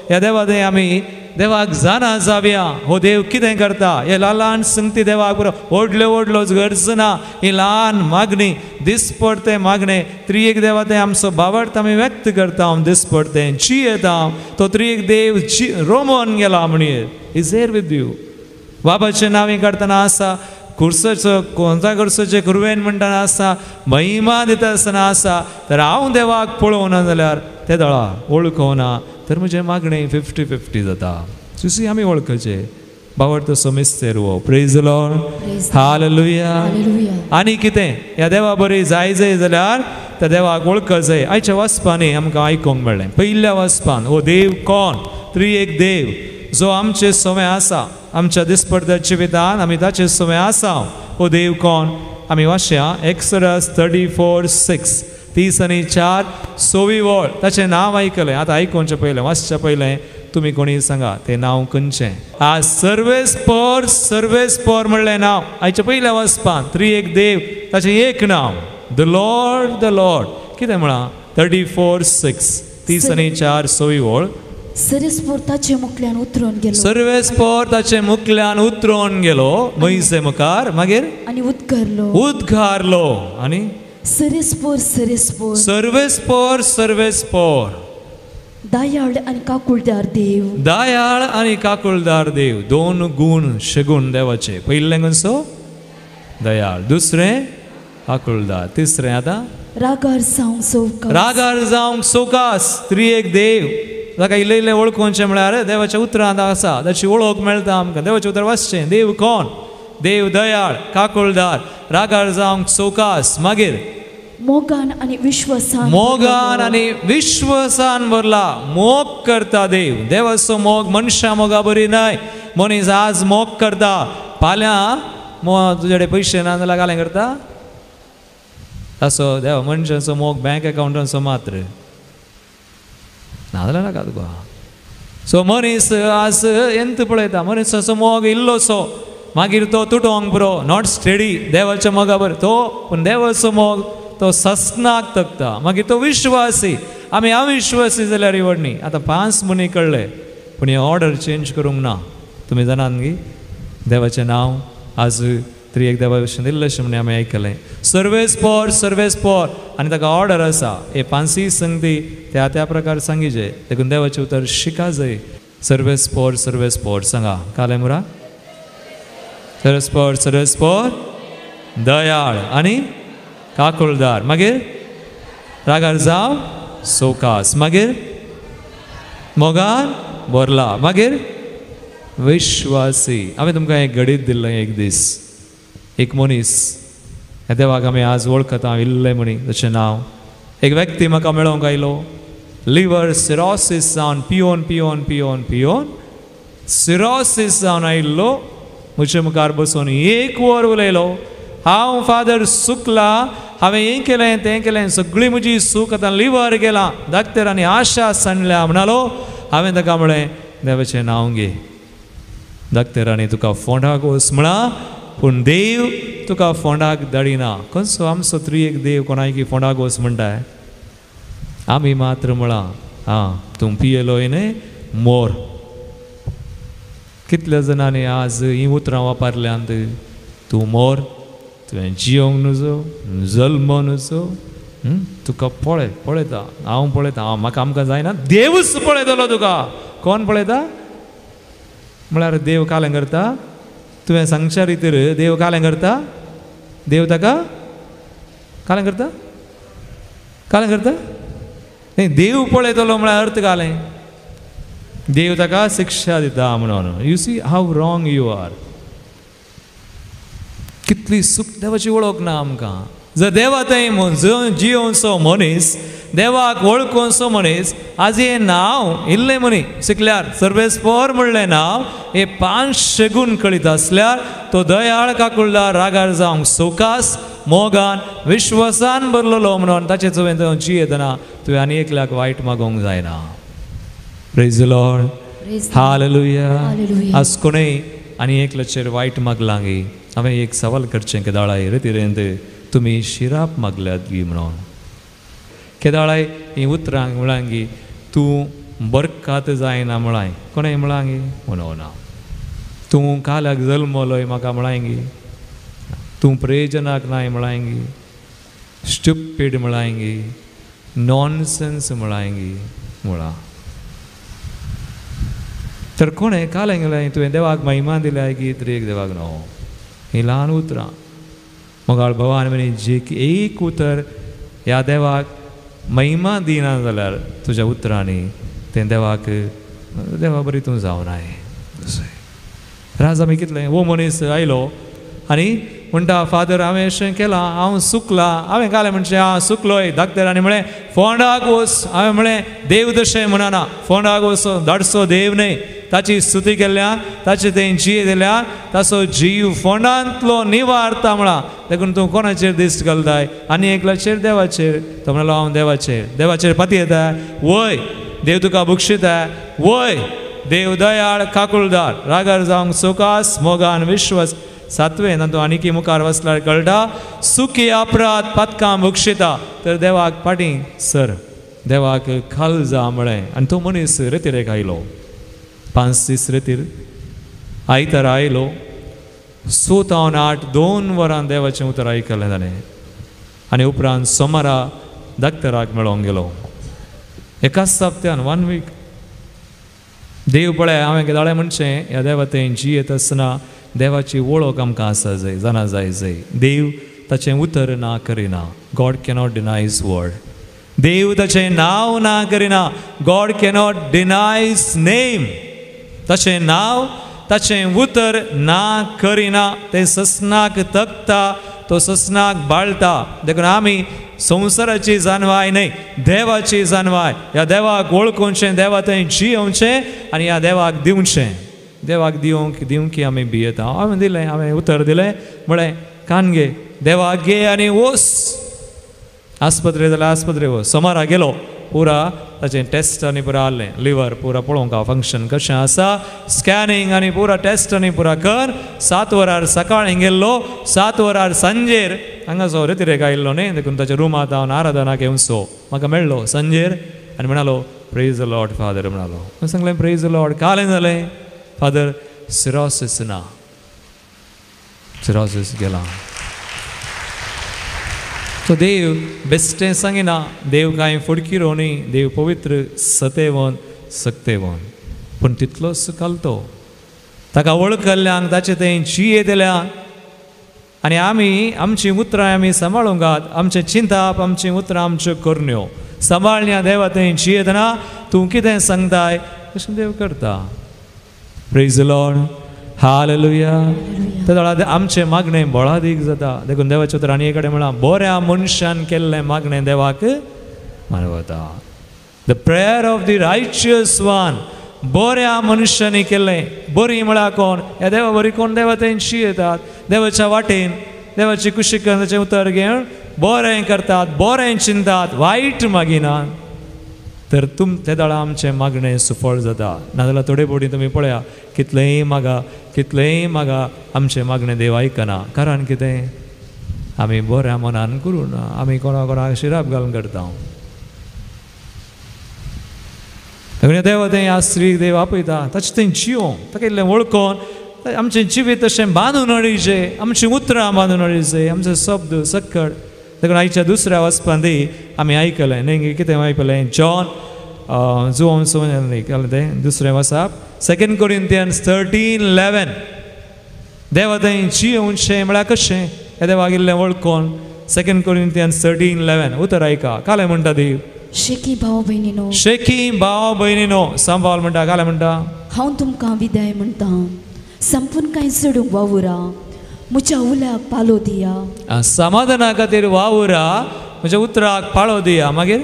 ह्या देवादे आमी देवाक जाणा जावया हो देव कितें करता. हे ल्हान संगती देवाक बरो व्हडल्यो व्हडल्योच गरज ना. ही ल्हान मागणी दिसपडते मागणें त्रिएक देवा तें आमचो बावट आमी व्यक्त करता दिसपडतें जी येता तो त्रिएक देव जी रोमोन गेला म्हणून इज हेर विथ यू. बाबाचें नांवें काडटना आसा कुर्साचो कोणता कुर्साचें कुरवेन म्हणटना आसा महिमा दिता आसतना आसा तर हांव देवाक पळोवना जाल्यार ते दळा वळखोना तर म्हजें मागणें 50-50 जाता. सुसी आमी वळखचें बावड तसो मिस्तेर वो. Praise the Lord hallelujah. आनी कितें ह्या देवा बरी जाय जाल्यार त्या देवाक वळखच जाय. आयच्या वचपांनी आमकां आयकूंक मेळ्ळें पयल्या वचपान हो देव कोण त्रिएक देव जो आमचे सवय आसा आमच्या दिसपडत्या जिवितान आमी ताचे सवय आसा. हो देव कोण आमी वाचया एक्सोडस 34:6 30 आनी 4 सोवी वळ ताचें नांव आयकलें. आतां आयकोवचें पयलें वाचच्या पयलें तुमी कोणी सांगा तें नांव खंयचें. आज सर्वेस पोर म्हणलें नांव आयच्या पयल्या वचपान त्रिएक देव ताचें एक नांव द लॉर्ड कितें म्हणा 34:6 30 आनी 4 सोवी वळ. सर्वेस्पोर ताचे मुखल्यान उतरून गेलो. सर्वेस्पोर ताचे मुखल्यान उतरून गेलो मयसे मुखार मागीर आनी उद्गारलो आनी सर्वेस्पोर दयाळ आनी काकुळदार देव दोन गुण शगून देवाचे. पयलें खंयचो दयाळ दुसरें काकुळदार तिसरें आतां रागार जावंक सवकास. त्रिएक देव ताका इल्लें इल्लें वळखोवचें म्हळ्यार देवाच्या उतरांत आसा ताची वळख मेळटा आमकां. देवाचें उतर वाचचें देव कोण देव दयाळ काकुळदार रागार जावंक सवकास मागीर मोगान आनी विश्वासान भरला. मोग करता देव देवाचो मोग मनशा मोगा बरी न्हय. मनीस आज मोग करता फाल्यां तुजे कडेन पयशे ना जाल्यार गालें करता असो देव मनशाचो मोग बँक अकाउंटाचो मात्र ना जाल्यार नाका तुका. सो मनीस आज एंत पळयता मनीसाचो मोग इल्लोसो मागीर तो तुटोंक बरो नॉट स्टेडी देवाच्या मोगा बरो तो पूण देवाचो मोग तो ससनाक तकता मागीर तो विश्वासी. आमी अविश्वासी जाल्यार इवडनी. आतां 5 मनी कळ्ळे पूण हे ऑर्डर चेंज करूंक ना. तुमी जाणात न्ही देवाचें नांव आज त्रिएक देवा भशेन दिल्लें अशें म्हणून आमी आयकलें. सर्वेस्पोर आनी ताका ऑर्डर आसा. हे 5 संगती त्या प्रकार सांगिचे देखून देवाचें उतर शिका जाय. सर्वेस्पोर सांगा काले मुरा सर्वेस्पोर दयाळ आनी काकुळदार मागीर रागार जाव सवकास मागीर मोगान भरला मागीर विश्वासी. हांवें तुमकां एक घडीत दिल्लें एक दीस एक मनीस ह्या देवाक आमी आज वळखता इल्लें म्हणी ताचें नांव. एक व्यक्ती म्हाका मेळोंक आयलो लिवर सिरोसीस जावन पियोन सिरोसीस जावन आयिल्लो. म्हजे मुखार बसून 1 वर उलयलो. हांव फादर सुकला हांवें हें केलें तें केलें सगळी म्हजी सूख आतां लिवर गेलां. डाक्टरांनी आशा सांडल्या म्हणलो. हांवें ताका म्हळें देवाचें नांव घे दाक्तेरांनी तुका फोंडाक वच म्हणा पूण देव तुका फोंडाक धाडिना. खंयचो आमचो त्रिएक देव कोणाक फोंडाक वच म्हणटाय? आमी मात्र म्हणा तूं पियेलोय न्हय मोर. कितल्या जाणांनी आज ही उतरां वापरल्यांत तूं मोर, तुवें जियोंक नजो जल्म नजो. तुका पळयता हांव पळयता म्हाका आमकां जायना देवूच पळयतलो तुका. कोण पळयता म्हळ्यार देव कालें करता. तुवें सांगच्या रितीर देव कालें करता. देव ताका कालें करता कालें करता न्ही. देव पळयतलो म्हळ्यार अर्थ कालें. देव ताका शिक्षा दिता म्हणून. You see how wrong you are. कितली सुख देवाची वळख ना आमकां. जर देवा थंय जियोवचो मनीस, देवाक वळखोवचो मनीस, आज हे नांव इल्लें म्हणी शिकल्यार सर्वेस्पर म्हणलें नांव हे 500 गूण कळीत आसल्यार तो दयाळ काकुळदार रागार जावंक सोकास मोगान विश्वासान भरलेलो म्हणून ताचे चोवेन तो जियेतना तुवें आनी एकल्याक वायट मागोवंक जायना. Praise the Lord. हालेलुया. आज कोणेय आनी एकल्याचेर वायट मागलां गे हांवें एक सवाल करचें केदाळाय रितीरेंत तुमी शिराप मागल्यात गी म्हणून. केदाळाय ही उतरांक म्हळां गी तूं बरकात जायना म्हळाय कोणें म्हळां गी म्हणूना. तूं काल्याक जल्मलोय म्हाका म्हळाय गी. तूं प्रेजनाक नाय म्हळाय गी. स्टुपिड म्हळाय गी. नॉनसेन्स म्हळाय गी म्हळा. तर कोणें कालें गेलें तुवें देवाक महिमा दिल्या गी त्रिएक देवाक न्हू. ही ल्हान उतरां. मोगाळ भवान म्हणे जे एक उतर ह्या देवाक महिमा दिना जाल्यार तुज्या उतरांनी तें देवाक देवा बरी तूं जावनाय. राज आमी कितलें वो मनीस आयलो आनी म्हणटा फादर हांवें अशें केलां हांव चुकलां. हांवें कालें म्हणचें हांव चुकलोय. दाक्तेरांनी म्हळें फोंडाक वच. हांवें म्हळें देव तशें म्हणना. फोंडाक वचो धाडसो देव न्हय. ताची स्तुती केल्या ताचे तें जिये दिल्या ताचो जीव फोंडांतलो निवारता म्हणा. देखून तूं कोणाचेर दिश्ट घालताय? आनी एकल्याचेर देवाचेर. तो म्हणलो हांव देवाचेर पाती येता. वय देव तुका बक्षिता. वय देव दयाळ काकुळदार रागार जावंक सोकास मोगान विश्वास. 7वें तातूंत आनीक मुखार वचल्यार कळटा सुखी अपराध पथकां बक्षिता. तर देवाक पाटी सर देवाक खाल जा म्हळें आनी तो मनीस रितीरेक आयलो. 5 दीस रितीर आयतारा आयलो. 7 ते 8 2 वरां देवाचें उतर आयकलें ताणें. आनी उपरांत सोमारा दाक्तराक मेळोंक गेलो. एकाच सप्त्यान 1 वीक. देव पळय हांवें केदाळें म्हणचें ह्या देवा थंय जियेत आसतना देवाची वळख आमकां आसा जाय जाणा जाय. देव ताचें उतर ना करिना. God cannot deny his word. देव ताचें नांव ना करिना. God cannot deny his name. ताचें नांव ताचें उतर ना करिना. तें ससनाक तकता तो ससनाक बाळटा. देखून आमी संवसाराची जानवाय न्हय देवाची जानवाय. ह्या देवाक वळखुचें देवा थंय जियोवचें आनी ह्या देवाक दिवचें. देवाक दिवंक आमी भियेता. हांवें दिलें हांवें उतर दिलें म्हळें कान घे देवाक गे आनी वस. आस्पत्रे जाल्यार आस्पत्रे वच. सोमारा गेलो पुरा ताचें टेस्ट आनी पुरा आहलें. लिवर पुरा पळोवंक फंक्शन कशें आसा. स्कॅनिंग आनी पुरा टेस्ट आनी पुरा कर. 7 वरार सकाळीं गेल्लो 7 वरार सांजेर हांगासो रितीरेक आयिल्लो न्ही. देखून ताच्या रुमांत हांव आराधनाक येवचो म्हाका मेळ्ळो सांजेर आनी म्हणालो प्रेज द लॉर्ड फादर म्हणालो. हांवें सांगलें प्रेज द लॉर्ड. कालें जालें फादर सिरोसीस ना. सिरोसीस गेला. तो देव बेश्टें सांगिना. देव कांय फुडकिरो न्ही. देव पवित्र सतेवन सक्तेवन. पूण तितलोच घालतो. ताका वळखल्ल्यांक ताचे थंय जिये दिल्यान आनी आमी आमची उतरां आमी सांबाळूंकात. आमचें चिंताप आमची उतरां आमच्यो करण्यो सांबाळण्या देवा थंय जियेतना तूं कितें सांगताय तशें देव करता. Praise the Lord. हालेलुया. तेदोळा आमचें मागणें बोळादीक जाता. देखून देवाचें उतर आनी एक कडेन म्हळां बऱ्या मनशान केल्लें मागणें देवाक मानवता. The prayer of the righteous one. बऱ्या मनशांनी केल्लें. बरी म्हळ्यार कोण? ह्या देवा बरी कोण देवा थंयशी येतात. देवाच्या वाटेन देवाची कुशी करण्याचें उतर घेवन बरें करतात. बरें चिंतात. वायट मागिनात. तर ते दाळा आमचें मागणें सुफळ जाता. नाजाल्यार थोडे फावटी तुमी पळया कितलेंय मागा आमचें मागणें देव आयकना. कारण कितें? आमी बऱ्या मनान करूं ना, आमी कोणाक शिराप घालून करता. देवा तें आस्त्रीक देव आपयता ताचें तें जियोंक, ताका इल्लें वळखोन आमचें जिवीत तशें बांदून हाडीचें, आमचीं उतरां बांदून हाडीचें, आमचे शब्द सक्कड. देखून आयच्या दुसऱ्या वचपान दी आमी आयकलें न्ही कितें आयकलें? जॉन केलें तें दुसरें वचप 2 Corinthians 13:11. देवा तें जियोवचें म्हळ्यार कशें? हे देवाक इल्लें वळखोन 2 Corinthians 13:11 उतर आयका. काले म्हणटा देव? शेकी भाव भयणीनो सांबाळ म्हणटा. काले म्हणटा? हांव तुमकां विदाय म्हणटा, संपूर्ण कांय सोडूंक वावुरा, म्हज्या उल्याक पालो दिया. समाधाना खातीर वावुरा, म्हज्या उतराक पाळो दिया. मागीर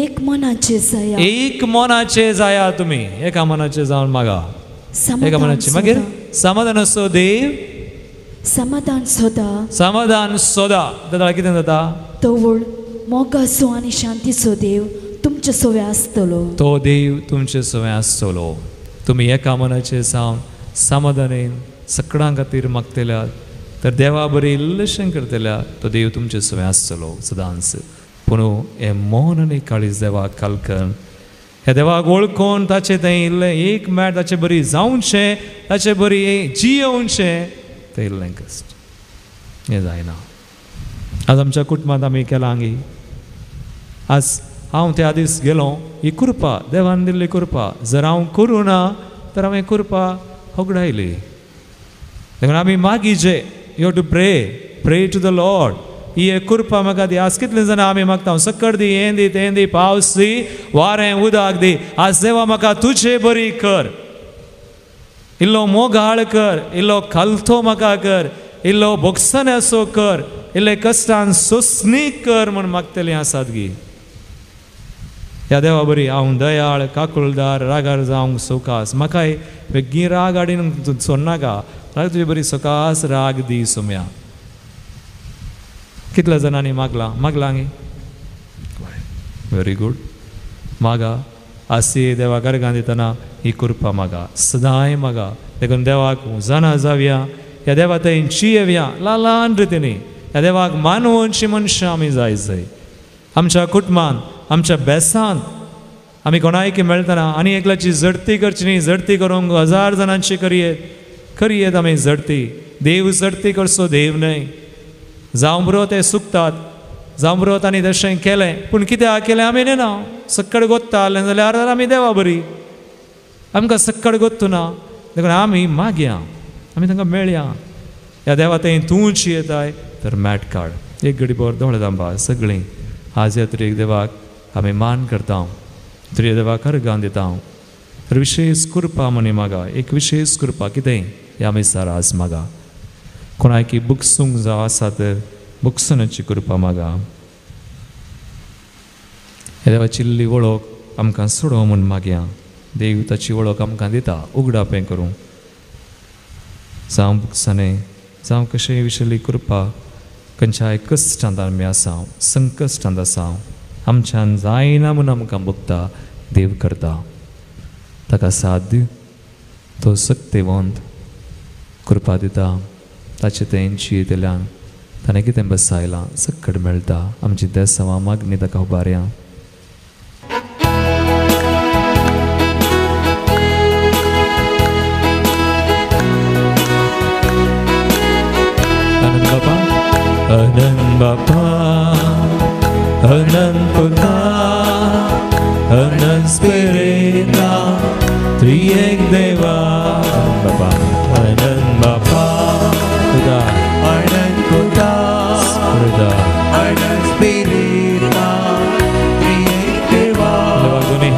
एक मनाचे जाया. एक मनाचे जाया. तुमी एका मनाचे जावन मागा. एका मनाचे. मागीर समाधान असो देव समाधान सोदा. दादा कितें जाता? तवळ मोगाचो आनी शांतीचो देव तुमचे सोवे आसतलो. तो देव तुमचे सोवे आसतलो. तुमी एका मनाचे जावन समाधानेन सगळ्यां खातीर मागतल्यात तर देवा बरें इल्लेशें करतल्यात तो देव तुमचे सोवे आसतलो सदांच. पूण हे मौन आनी काळीज देवाक कालकन हे देवाक वळखोन ताचें तें इल्लें एक मेळ ताचें बरी जावचें, ताचें बरी जियोवचें तें इल्लें कश्ट. हें जायना. आज आमच्या कुटुंबांत आमी केलां गी. आज हांव त्या दीस गेलो, ही कृपा देवान दिल्ली कृपा. जर हांव करूं ना तर हांवें कृपा होगडायली. देखून आमी मागीचे यू हॅव टू प्रे टू द लॉर्ड. ही एक कृपा म्हाका दी. आज कितले जाणां आमी मागता सकट दी, हें दी, तें दी, पावस दी, वारें उदक दी. आज देवा म्हाका तुजें बरी कर. इल्लो मोगाळ कर, इल्लो खालतो म्हाका कर, इल्लो भोगसन्यासो कर, इल्ले कश्टान सोंसणीक कर म्हूण मागतलीं आसात गी. ह्या देवा बरी हांव दयाळ काकुळदार रागार जावंक सोकास. म्हाकाय बेगीन राग हाडीन सोडनाका. तुजी बरी सोकास राग दी सोम्या. कितल्या जाणांनी मागलां गे? Very good. मागा. आसी देवा गर्गां दितना ही कृपा मागा, सदांय मागा. देखून देवाक जाणा जावया, ह्या देवा थंय जियेवया ल्हान रितीनी. ह्या देवाक मानवची मनशां आमी जाय. आमच्या कुटुंबांत आमच्या बेसांत आमी कोणायकी मेळटना आनी एकल्याची जडती करची न्ही. जडती करूंक 1000 जाणांची करियेत आमी जडती. देव जडती करचो देव न्हय. जावं बरो ते सुकतात, जावं बरो तांणी तशें केलें पूण कित्याक केलें आमी न्ही ना. सक्कड गोत्तालें जाल्यार आमी देवा बरी. आमकां सक्कड गोत्तू ना. देखून आमी मागया, आमी तांकां मेळया. ह्या देवा थंय तूंच येताय तर मॅट काड. एक घडी बर दोळे दांबा सगळीं. आज ह्या तरेक देवाक आमी मान करता, तरी देवाक अर्गां दिता. तर विशेष कृपा म्हणी मागा. एक विशेष कृपा कितें हें आमी सार आज मागा. कोणाकी बुकसूंक जाय आसा तर बुकसनाची कृपा मागा. हे देवाची इल्ली वळख आमकां सोडो म्हूण मागया. देव ताची वळख आमकां दिता उगडापें करूं. जावं बुकसाने जावं कशेंय विशयली कृपा खंयच्याय कश्टांत आमी आसा, संकश्टांत आसा, आमच्यान जायना म्हूण आमकां बगता देव करता. ताका साथ दी. तो सक्तिवंत कृपा दिता. ताचे तें जियेंतल्यान ताणें कितें बसयलां सक्कड मेळटा. आमची देसांवां मागणी ताका उबारया. अनंत बापा, अनंत पुता, अनंत स्पिरिता, त्रिएक देवा. बापा अनंत बापा पुता, अनंत पुता, स्पिरिता, अनंत स्पिरिता, त्रिएक देवा. देवा दोन्ही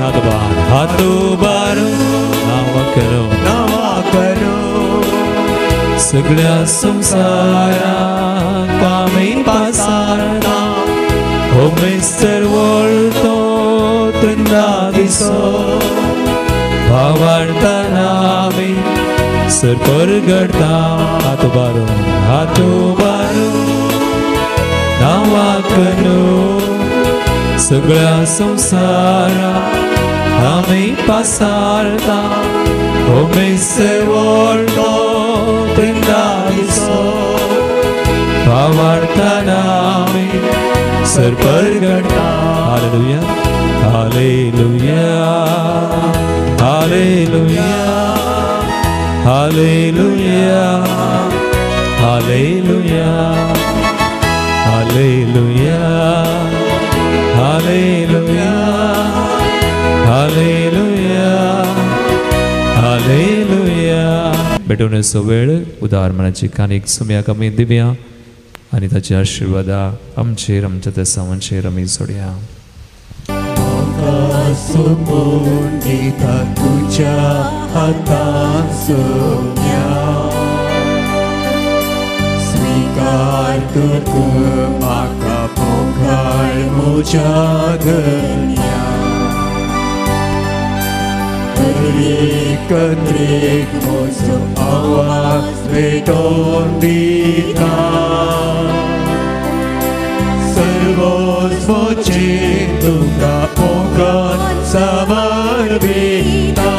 हात उबारून नावा करो सगळ्या संसाराक आमी पासारना. हो मिस्टर वळतो त्रिंदा दिसो भावार्थना आमी सर परगडता. हात उबारून नावा करो सगळ्या संसारात आम्ही पासारता ओमे सेवोर्तो प्रिंदाविसो पावार्थना आम्ही सरपरगडता hallelujah hallelujah hallelujah hallelujah hallelujah hallelujah hallelujah hallelujah hallelujah भेटवण्याचा सो वेळ उदार मनाची कानिक सुम्या कमी दिव्या आणि ताचे आशीर्वाद आमचेर आमच्या त्या सामांचेर आमी सोडया गीता तुझ्या हातान सोन्या स्वीकार कर म्हाका पोखाळ म्हज्या धन्या एकत्रेक म्हजो आवाज भेटोवन दिता सर्वस्वचे तुका पोखाळ समर्पिता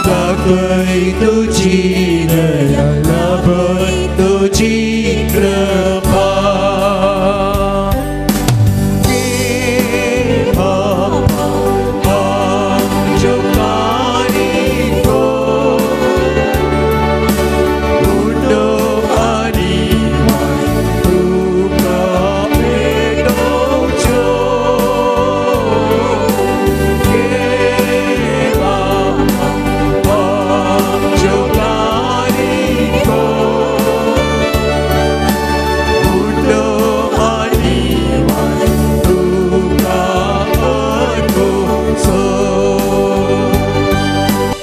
दाखय तुझी दया लाभय तुझी कृपा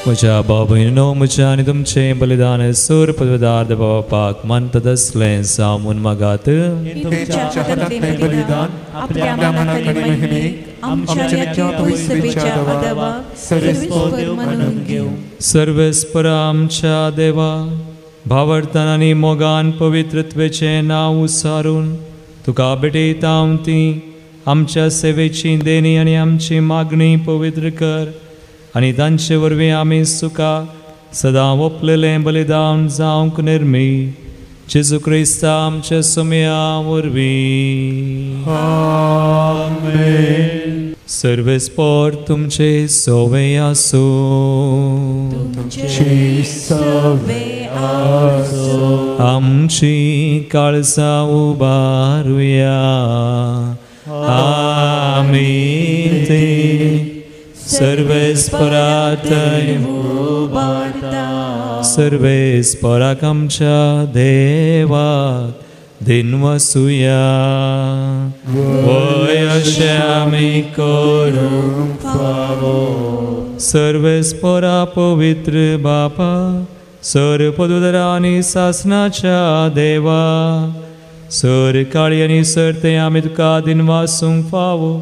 म्हज्या भाव भयणीनो म्हज्या आनी तुमचे बलिदान सूर पदार्थ पावपाक मन तदसलें जावून मागात तुमच्या हातांतलें बलिदान आपल्या मनांतले महिमेक आमच्या नित्य पवित्रतेच्या अदबाक सर्वेस्पर म्हणून घेऊ सर्वेस्पर आमच्या देवा भावार्थान आनी मोगान पवित्रत्वेचें नांव उसारून तुका भेटयता हांव ती आमच्या सेवेची देणी आनी आमची मागणी पवित्र कर आनी तांचे वरवीं आमी सुखा सदां ओपलेलें बलिदान जावंक निर्मी जेजू क्रिस्ता आमच्या सुमया वरवीं आमेन सर्वेस्पर तुमचे सोवे आसूं तुमचे सवे आसूं आमची काळजा उबारुया आमीन ते सर्वेस्परातय सर्वेस्पराक आमच्या देवाक दिनवसूया वय अशें आमी करूंक फावो सर्वेस्परा पवित्र बापा सर पदुदरा आनी सासनाच्या देवा सर काळी आनी सर ते आमी तुका दिनवासूंक फावो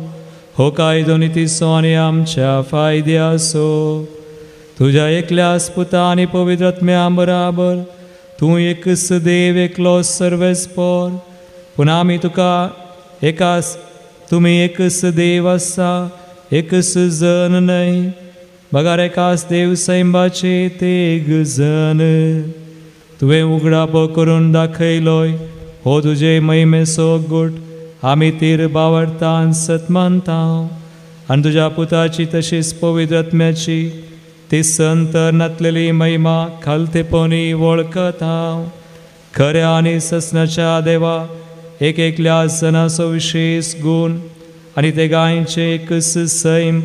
हो कायदो नितीसो आनी आमच्या फायद्यासो तुज्या एकल्यास पुता आनी पवित्र आत्म्या बराबर तूं एकच देव एकलो सर्वेस्पर पूण आमी तुका एकास तुमी एकच देव आसा एकच जन न्हय बगार एकाच देव सैंबाचे तेग जन तुवें उगडापो करून दाखयलोय हो तुजे महिमेचो गोट आमी तीर बावरतान सत मानता आणि तुझ्या पुताची तशीच पवित्र आत्म्याची ती संतरणातलेली महिमा खालतेपणी वळखत हांव खऱ्या आनी ससनाच्या देवा एक एकल्या जनाचो विशेष गुण आनी ते गायचे एकच सैम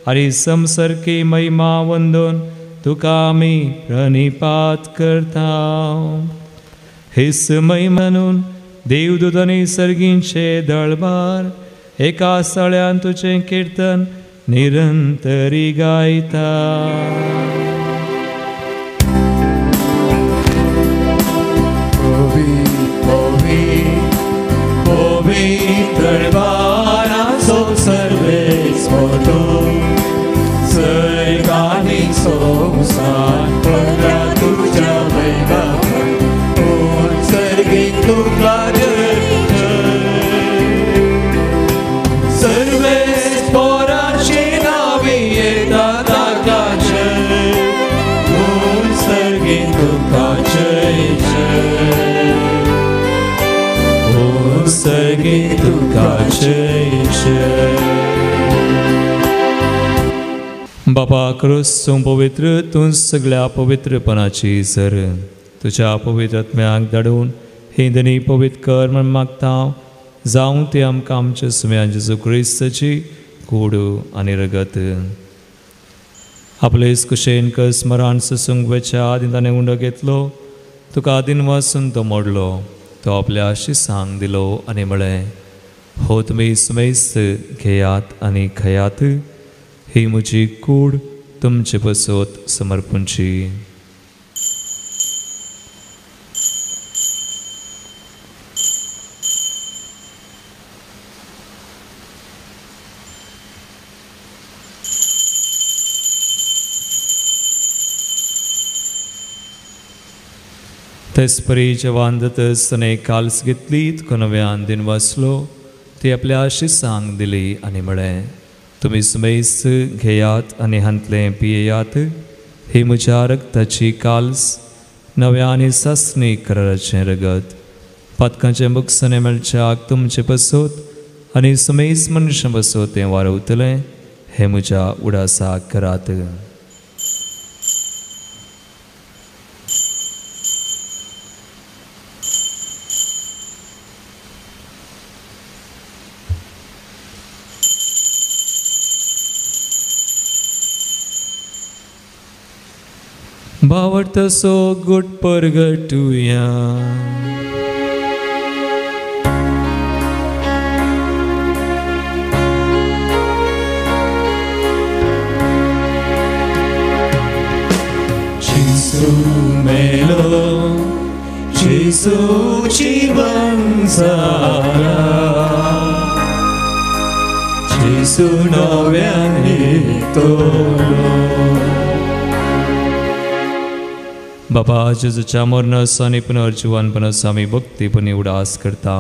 आनी समसरकी महिमा वंदून तुका आमी प्रणिपात करता हेच महिमानून देवदूत आनी सर्गींचे दळबार एका स्थळ्यान तुझें कीर्तन निरंतरी गायता दरबाराचो सर्वेस मोठो सर्गानी संसार पडला तुझ्या वैभवान सर्गीत तुका सर्वेस पोरांची नावी येता ताकाचे सर्गीत तुका जय सर्गीत तुका जय बापा क्रिस्तूं पवित्र तूं सगळ्या पवित्रपणाची सर तुझ्या पवित्र आत्म्याक धाडून ही दनी पवित्र कर म्हण मागता जावं ती आमकां आमच्या सुम्या जेजू क्रिस्ताची कूड आनी रगत आपलेच कुशेन कस स्मरण ससूंक वेच्या आदी ताणें उंडो घेतलो तुका आदीन वाचून तो मोडलो तो आपल्या शिसांक दिलो आनी म्हळें हो तुमी सुमेस्त घेयात आनी खयात ही म्हजी कूड तुमचे बसत समर्पूंची तेच परी जवान दतसने काल्स घेतली तुका नव्यान दिन वाचलो ती आपल्या शिसांक दिली आनी म्हळें तुमी सुमेस्त घेयात आनी हांतलें पियेयात ही म्हज्या रक्ताची काल्स नव्या आनी ससनी कराराचें रगत पातकांचे मुखसने मेळच्याक तुमचे बसोत आनी सुमेस्त मनशां बसोत तें वारवतलें हें म्हज्या उडासाक करात भावट सो गुट परगटुया Gesù melo Gesù जीवन जाला Gesù नव्याने येतलो बाबा जेजूच्या मरणास आनी पुनर्जीवनपणास आमी भक्तीपणी उडास करता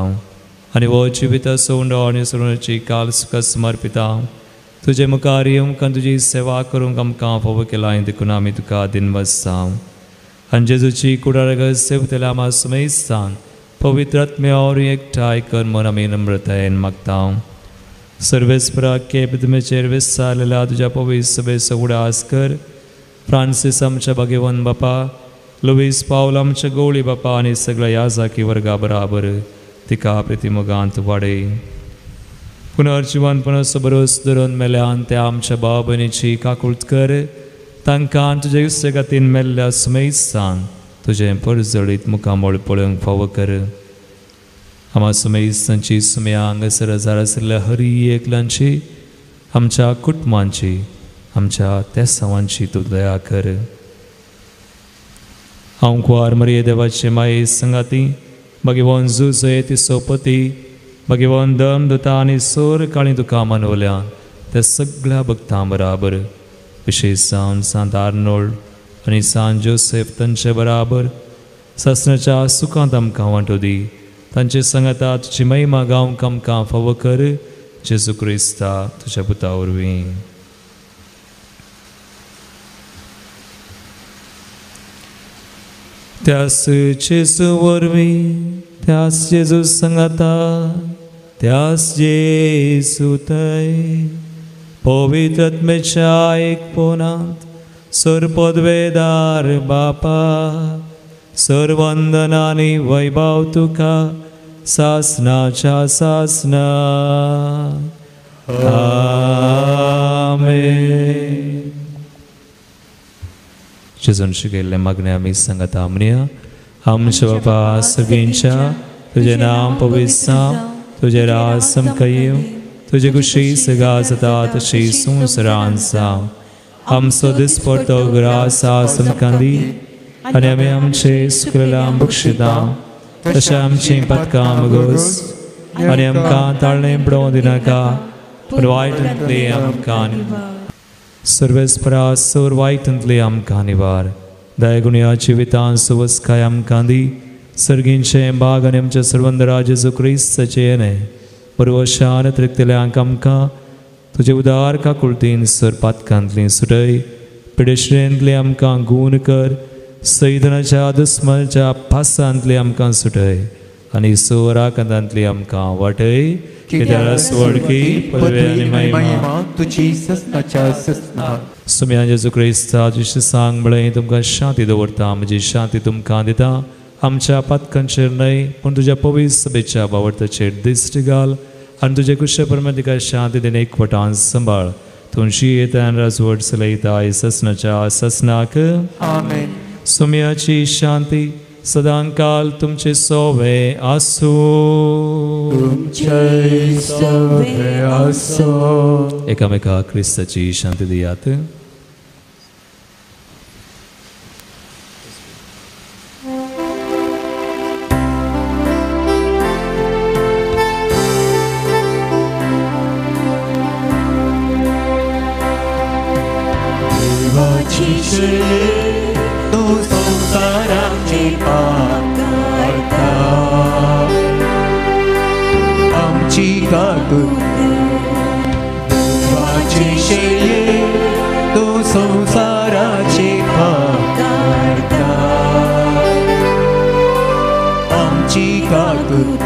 आनी हो जिवित सोंडो आनी सोडण्याची काल सुख समर्पिता तुजे मुखार येवंक तुजी सेवा करूंक आमकां फोव केला देखून आमी तुका दिन वसता आनी जेजूची कुडारग सेवतल्या आमा सुमेस्तान पवित्र आत्म्यावर एकठांय कर म्हूण आमी नम्रतायेन मागता सर्वेस्परा केपेचेर विस्तारलेल्या तुज्या पवित्र सभेचो उडास कर फ्रांसीस आमच्या भाग्यवान बापा लुईस पावल आमच्या गवळी बापा आनी सगळ्या याजाकी वर्गा बराबर तिका प्रतिमोगांत वाडय पुनर्जीवनपणाचो बरोस धरून मेल्यान त्या आमच्या भाव भयणीची काकुळट कर तांकां तुजे इश्टगातीन मेल्ल्या सुमेस्तान तुजें परजळीत मुखामोळ पळोवंक फावो कर आमा सुमेस्तांची सुम्या हांगासर हजार आशिल्ल्या हरी एकल्यांची आमच्या कुटुंबांची आमच्या त्या सवांची तूं दया कर हांव कुंवार मरिये देवाचे माये संगाती भगवान जुजय ती सोपती भगवान दम दुता आनी सोर काळी तुका मानवल्यान त्या सगळ्या भक्तां बराबर विशेश जावन सांत आर्नोल्ड आनी सांत जोसेफ तांचे बराबर ससनाच्या सुखांत आमकां वांटो दी तांचे संगता तुजी महिमा गावंक आमकां फावो कर जेजू क्रिस्ता तुज्या पुता वरवीं त्यास जेजू वरवीं त्यास जेजू संगता त्यास जेजू थंय पवित्रात्म्याच्या एकपणांत सरपदवेदार बापा सर्वंदनानी वैभव तुका सासनाच्या सासना आमेन. जेजून शिकयल्ले मागणे आमी सांगता म्हणया. आमच्या बापा सगळ्यांच्या तुझे नाम पवित्र तुझे राज समकयेव तुझे कुशी सगा जाता तशी संवसारांत जावं. आमचो दिसपडटो ग्रास समकांदी आनी आमी आमचे सुकलेलां बक्षिता तशें आमची पदकां मगोस आनी आमकां ताळणें पडोवं दिनाका पूण वायटांतली आमकां सर्वेस्परा सर वायटांतली आमकां निवार. दयागुण्या जिवितां सुवस्काय आमकां दी. सर्गींचे बाग आनी आमच्या सर्वंदरा जेजू क्रिस्ताचे येणे परवशान तृप्तिल्यांक आमकां तुजे उदार काकुळतीन सर पातकांतली सुटय. पिडेश्रेंतली आमकां गूण कर. सैतनाच्या दुस्मनाच्या पासांतली आमकां सुटय आनी सोराकांतांतली आमकां वाटय. कित्याक स्वर्गी पदवी आनी महिमा तुजी सस्ताच्या सस्ताक. सुम्या जेजू क्रिस्ता तुजी सांग म्हळें तुमकां शांती दवरता म्हजी शांती तुमकां दिता. आमच्या पातकांचेर न्हय पूण तुज्या पवित्र सभेच्या बावरताचेर दिश्ट घाल आनी तुजे कुशे परमेतिका शांती दिन एकवटान सांबाळ. तुमची येतान राजवट चलयता ससनाच्या ससनाक आमेन. सुम्याची शांती सदांकाल तुमचे सोवे आसू. तुमचे सोवे आसू. एकामेका क्रिस्ताची शांती दियात. तू संसाराची पाप करता. आमची काकूट देवाची शैली तू संसाराची पाप करता. आमची काकूट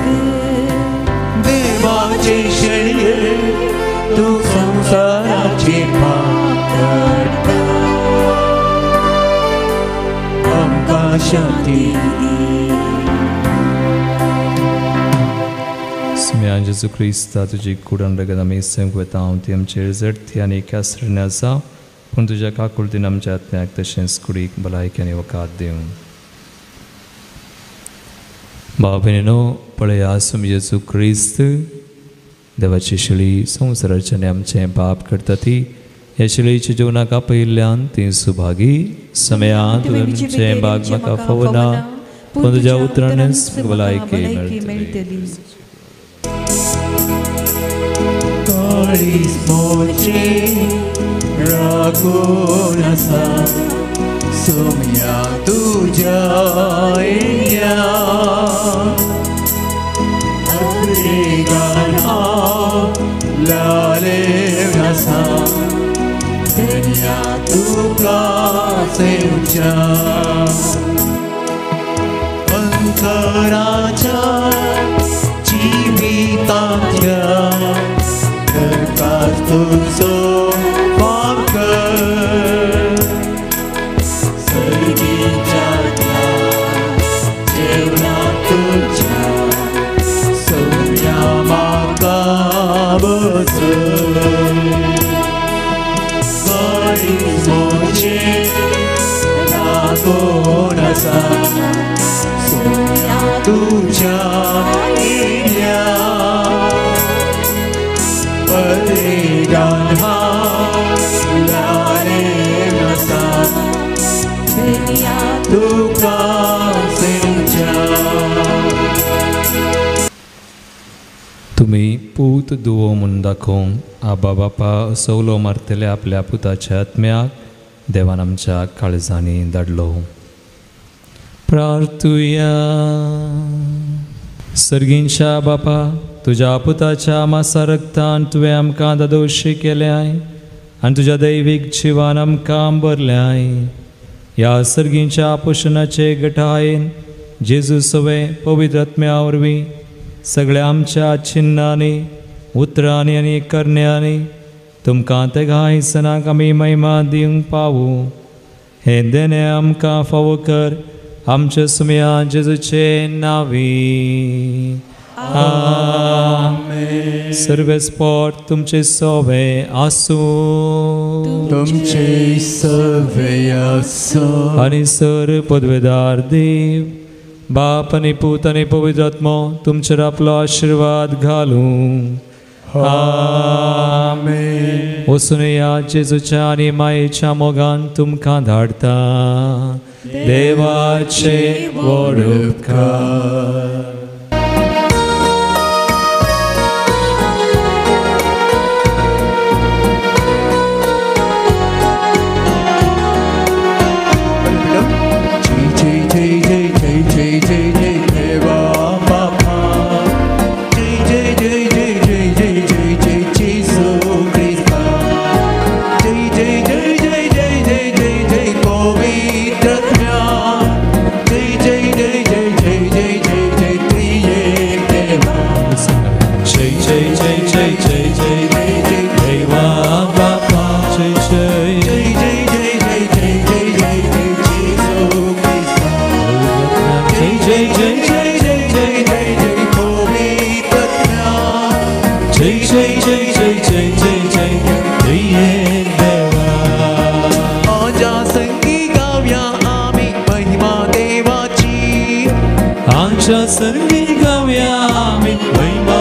देवाची शैली तू संसाराची पाप करता. शांती सुम्या जेजू क्रिस्ता तुजी कुडन रगत आमी संगवता हांव ती आमचेर जडती आनी केसरीन आसा पूण तुज्या काकुळतीन आमच्या आत्म्याक तशेंच कुडीक भलायकी आनी वकात दिवं. भाव भयणीनो पळया सुम्या जेजू क्रिस्त देवाची शिळी संवसाराचें आनी आमचें पाप करता ती हे शिळेच्या जिवनाक आपयिल्ल्यान ती सुभागी. समयांत तुमचें भाग म्हाका फवना पूण तुज्या उतरांनीच भलायकी मेळटली. काळीज मोची रागून आसा सुम्या तुज्या येयल्या. अग्रेगान हांव लालें आसा दुनिया तुका सेवच्या. अंतराच्या जिवितांतल्या दरकार तुजो वाकर. सर्गीच्या जेवणाक तुज्या सोम्या म्हाका बसय. मोचे लागून आसा सुम्या तुज्या येयल्या. पदरेगान हांव लालें आसा तुका सेवच्या. तुमी पूत दुवो म्हूण दाखोवंक आबा बापा सवलो मारतले आपल्या पुताच्या आत्म्याक देवान आमच्या काळजांनी धाडलो. प्रार्थुया. सर्गींच्या बापा तुज्या पुताच्या मासा रक्तान तुवें आमकां दादोशी केल्याय आनी तुज्या दैवीक जिवान आमकां भरल्याय. ह्या सर्गींच्या पोशणाचे गटायेन जेजू सवे पवित्र आत्म्या वरवीं सगळ्या आमच्या चिन्नांनी उतरांनी आनी करण्यांनी तुमकां तेगाय सनाक आमी महिमा दिवंक पावू हे देणे आमकां फावो कर आमच्या सुमया जेजूचे नावी आमेन. सर्वेस्पोट तुमचे सोवे आसूं तुमचे सवे आसूं आनी सर पदवेदार देव बाप आनी पूत आनी पवित्र आत्मो तुमचेर आपलो आशिर्वाद घालूं आमेन. वचून या जेजूच्या आनी मायेच्या मोगान तुमकां धाडटा देवाचे व्हड उपकार. संगी गाव्या आमी महिमा